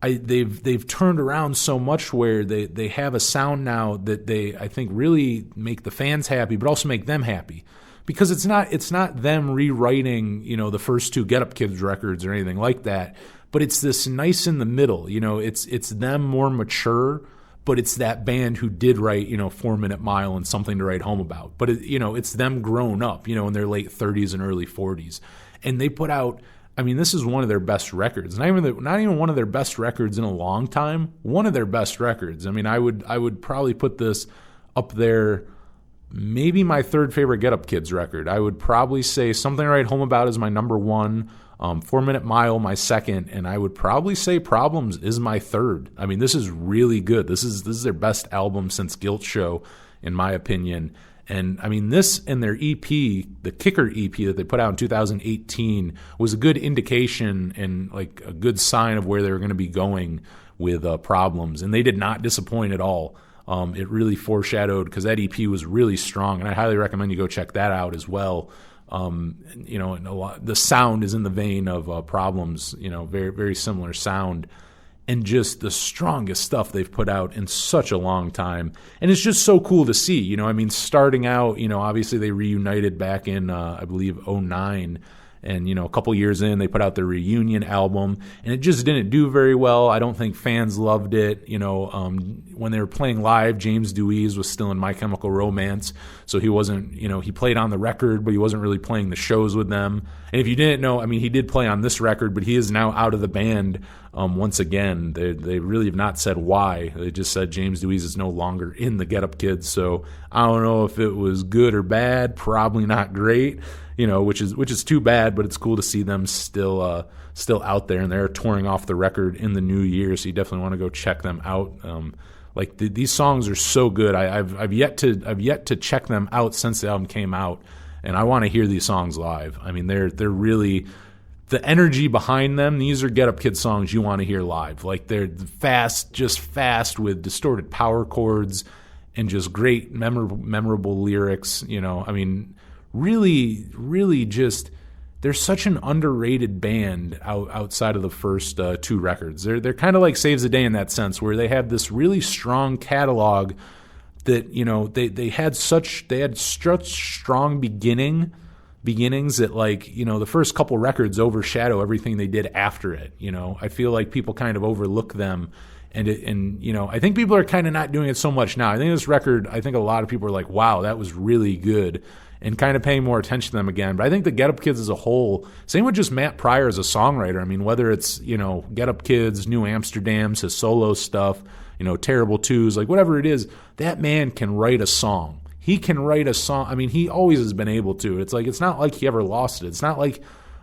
they've turned around so much where they have a sound now that they, I think, really make the fans happy, but also make them happy, because it's not them rewriting the first two Get Up Kids records or anything like that, but it's this nice in the middle. It's them more mature, but it's that band who did write 4 Minute Mile and Something to Write Home About, but it's them grown up in their late 30s and early 40s, and they put out. I mean, this is one of their best records. Not even one of their best records in a long time. One of their best records. I mean, I would probably put this up there. Maybe my third favorite Get Up Kids record. I would probably say Something to Write Home About is my number one. 4 Minute Mile my second, and I would probably say Problems is my third. I mean, this is really good. This is their best album since Guilt Show, in my opinion. And I mean, this and their EP, the Kicker EP that they put out in 2018, was a good indication and like a good sign of where they were going to be going with Problems. And they did not disappoint at all. It really foreshadowed, because that EP was really strong, and I highly recommend you go check that out as well. And the sound is in the vein of Problems, very, very similar sound. And just the strongest stuff they've put out in such a long time. And it's just so cool to see, I mean, starting out, obviously they reunited back in, I believe, 2009. And, a couple years in, they put out their reunion album, and it just didn't do very well. I don't think fans loved it. When they were playing live, James Dewey's was still in My Chemical Romance, so he wasn't, he played on the record, but he wasn't really playing the shows with them. And if you didn't know, I mean, he did play on this record, but he is now out of the band once again. They really have not said why. They just said James Dewey's is no longer in the Get Up Kids, so I don't know if it was good or bad. Probably not great. Which is too bad, but it's cool to see them still out there, and they're touring off the record in the new year. So you definitely want to go check them out. These songs are so good. I've yet to check them out since the album came out, and I want to hear these songs live. I mean, they're really, the energy behind them. These are Get Up Kids songs you want to hear live. Like, they're fast with distorted power chords and just great memorable lyrics. I mean, really, really just, they're such an underrated band outside of the first two records. They're kind of like Saves the Day in that sense, where they have this really strong catalog that, they had such strong beginnings that, like, the first couple records overshadow everything they did after it. I feel like people kind of overlook them. And I think people are kind of not doing it so much now. I think this record, a lot of people are like, wow, that was really good, and kind of paying more attention to them again. But I think the Get Up Kids as a whole, same with just Matt Pryor as a songwriter. I mean, whether it's, Get Up Kids, New Amsterdam's, his solo stuff, Terrible Twos, like whatever it is, that man can write a song. He can write a song. I mean, he always has been able to. It's like, it's not like he ever lost it. It's not like,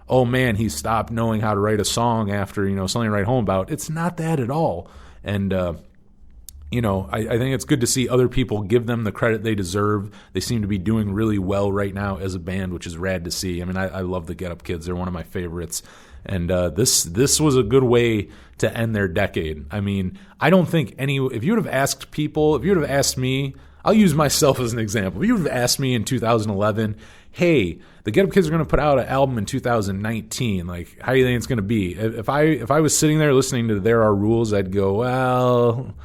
oh man, he stopped knowing how to write a song after, Something to Write Home About. It's not that at all. And, I think it's good to see other people give them the credit they deserve. They seem to be doing really well right now as a band, which is rad to see. I mean, I love the Get Up Kids. They're one of my favorites. And this was a good way to end their decade. I mean, I don't think if you would have asked me, I'll use myself as an example. If you would have asked me in 2011, hey, the Get Up Kids are going to put out an album in 2019. Like, how do you think it's going to be? If I was sitting there listening to There Are Rules, I'd go, well,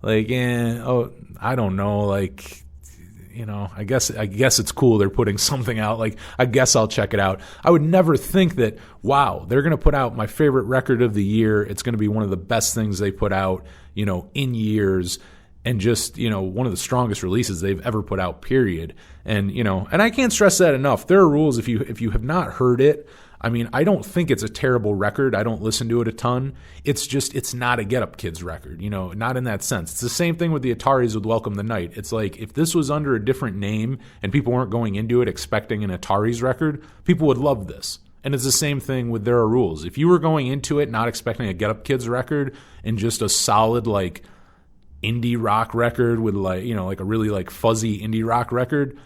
like, I don't know. Like, I guess it's cool they're putting something out. Like, I guess I'll check it out. I would never think that, wow, they're going to put out my favorite record of the year. It's going to be one of the best things they put out, in years. And just, one of the strongest releases they've ever put out, period. And, and I can't stress that enough. There Are Rules, if you have not heard it, I mean, I don't think it's a terrible record. I don't listen to it a ton. It's not a Get Up Kids record, not in that sense. It's the same thing with the Ataris with Welcome the Night. It's like, if this was under a different name and people weren't going into it expecting an Ataris record, people would love this. And it's the same thing with There Are Rules. If you were going into it not expecting a Get Up Kids record and just a solid, like, indie rock record with, like, like a really, like, fuzzy indie rock record,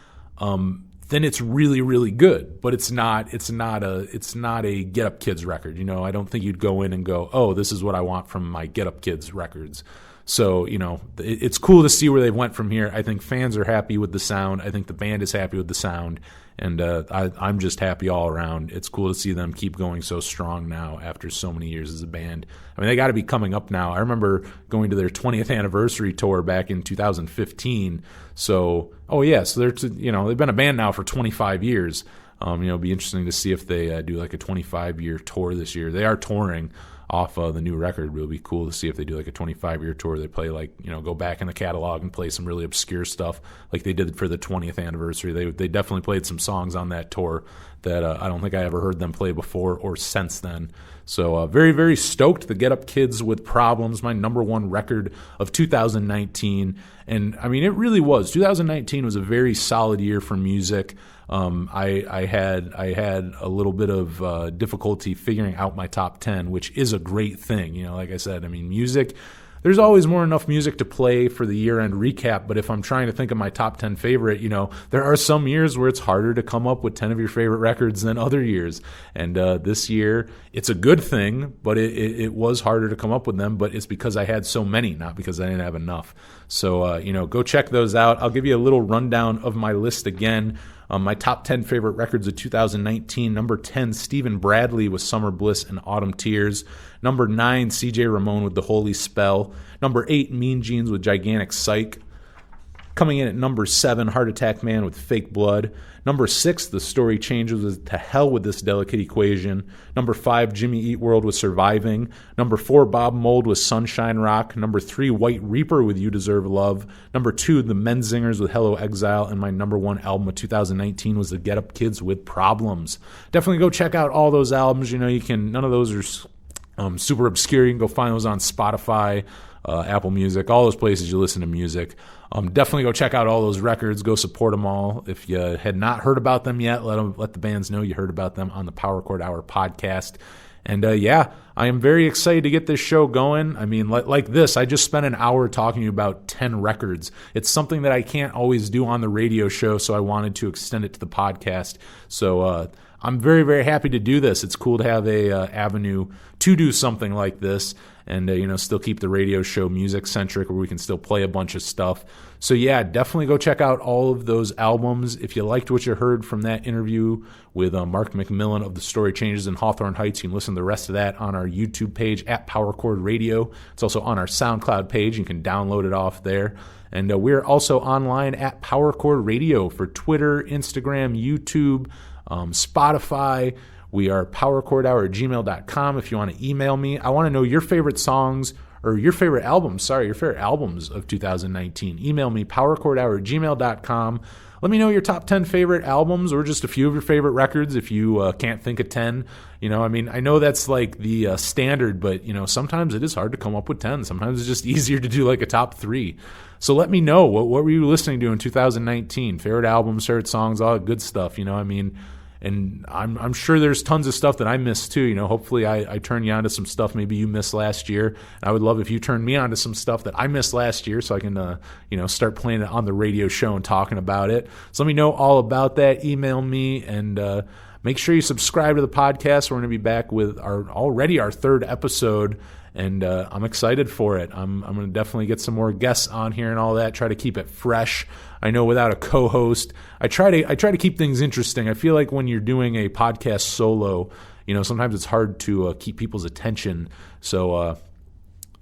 then it's really, really good. But it's not a Get Up Kids record. You know, I don't think you'd go in and go, oh, this is what I want from my Get Up Kids records. So, you know, it's cool to see where they went from here. I think fans are happy with the sound. I think the band is happy with the sound. And I'm just happy all around. It's cool to see them keep going so strong now after so many years as a band. I mean, they got to be coming up now. I remember going to their 20th anniversary tour back in 2015. So, so they've been a band now for 25 years. It'll be interesting to see if they do like a 25-year tour this year. They are touring off the new record. It'll be cool to see if they do like a 25-year tour. They play go back in the catalog and play some really obscure stuff like they did for the 20th anniversary. They definitely played some songs on that tour that I don't think I ever heard them play before or since then. So very, very stoked. The Get Up Kids with Problems, my number one record of 2019. And I mean, it really was. 2019 was a very solid year for music. I had a little bit of difficulty figuring out my top 10, which is a great thing. You know, like I said, I mean, music, there's always more enough music to play for the year-end recap, but if I'm trying to think of my top 10 favorite, you know, there are some years where it's harder to come up with 10 of your favorite records than other years. And this year, it's a good thing, but it was harder to come up with them, but it's because I had so many, not because I didn't have enough. So, go check those out. I'll give you a little rundown of my list again. My top 10 favorite records of 2019. Number 10, Stephen Bradley with Summer Bliss and Autumn Tears. Number 9, CJ Ramone with The Holy Spell. Number 8, Mean Jeans with Gigantic Psych. Coming in at number 7, Heart Attack Man with Fake Blood. Number 6, The Story Changes to Hell with This Delicate Equation. Number 5, Jimmy Eat World with Surviving. Number 4, Bob Mould with Sunshine Rock. Number 3, White Reaper with You Deserve Love. Number 2, The Menzingers with Hello Exile. And my number 1 album of 2019 was the Get Up Kids with Problems. Definitely go check out all those albums. You know, none of those are super obscure. You can go find those on Spotify, Apple Music, all those places you listen to music. Definitely go check out all those records. Go support them all. If you had not heard about them yet, let the bands know you heard about them on the Power Chord Hour podcast. And I am very excited to get this show going. I mean, like this, I just spent an hour talking to you about 10 records. It's something that I can't always do on the radio show, so I wanted to extend it to the podcast. So I'm very, very happy to do this. It's cool to have a avenue to do something like this and, still keep the radio show music-centric where we can still play a bunch of stuff. So, definitely go check out all of those albums. If you liked what you heard from that interview with Mark McMillan of The Story Changes in Hawthorne Heights, you can listen to the rest of that on our YouTube page at Power Chord Radio. It's also on our SoundCloud page. You can download it off there. And we're also online at Power Chord Radio for Twitter, Instagram, YouTube, Spotify. We are powerchordhour@gmail.com if you want to email me. I want to know your favorite songs or your favorite albums of 2019. Email me, powerchordhour@gmail.com. Let me know your top 10 favorite albums or just a few of your favorite records if you can't think of 10. I know that's like the standard, but, sometimes it is hard to come up with 10. Sometimes it's just easier to do like a top 3. So let me know, what were you listening to in 2019? Favorite albums, favorite songs, all that good stuff, And I'm sure there's tons of stuff that I missed too. Hopefully I turn you on to some stuff maybe you missed last year. And I would love if you turn me on to some stuff that I missed last year so I can, start playing it on the radio show and talking about it. So let me know all about that. Email me and make sure you subscribe to the podcast. We're going to be back with our third episode. And I'm excited for it. I'm going to definitely get some more guests on here and all that. Try to keep it fresh. I know without a co-host, I try to keep things interesting. I feel like when you're doing a podcast solo, sometimes it's hard to keep people's attention. So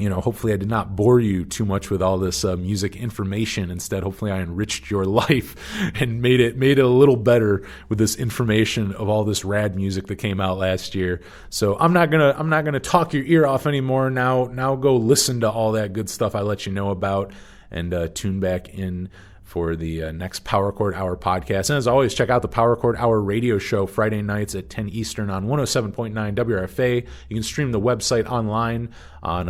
hopefully I did not bore you too much with all this music information. Instead, hopefully I enriched your life and made it a little better with this information of all this rad music that came out last year. So I'm not gonna talk your ear off anymore. Now go listen to all that good stuff I let you know about, and tune back in for the next Power Chord Hour podcast. And as always, check out the Power Chord Hour radio show Friday nights at 10 Eastern on 107.9 WRFA. You can stream the website online on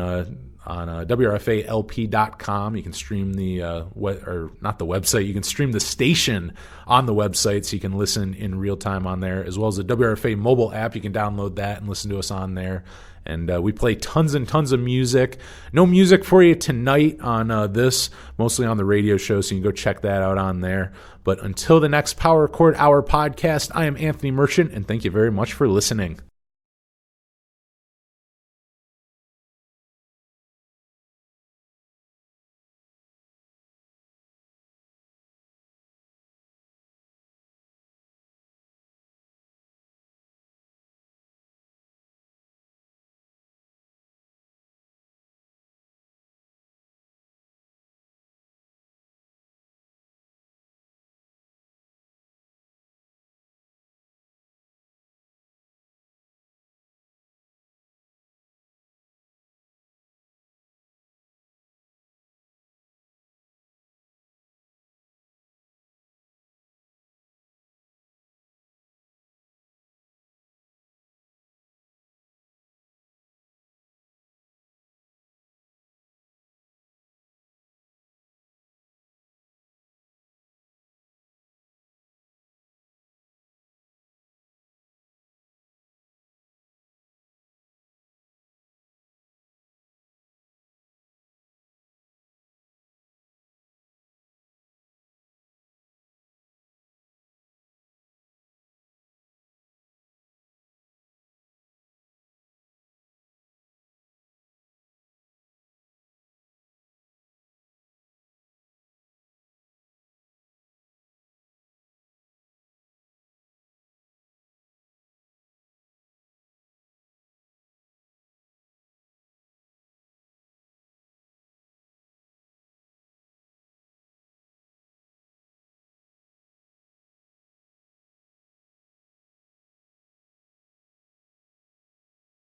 WRFALP.com. You can stream not the website, you can stream the station on the website so you can listen in real time on there, as well as the WRFA mobile app. You can download that and listen to us on there. And we play tons and tons of music. No music for you tonight on this, mostly on the radio show, so you can go check that out on there. But until the next Power Chord Hour podcast, I am Anthony Merchant, and thank you very much for listening.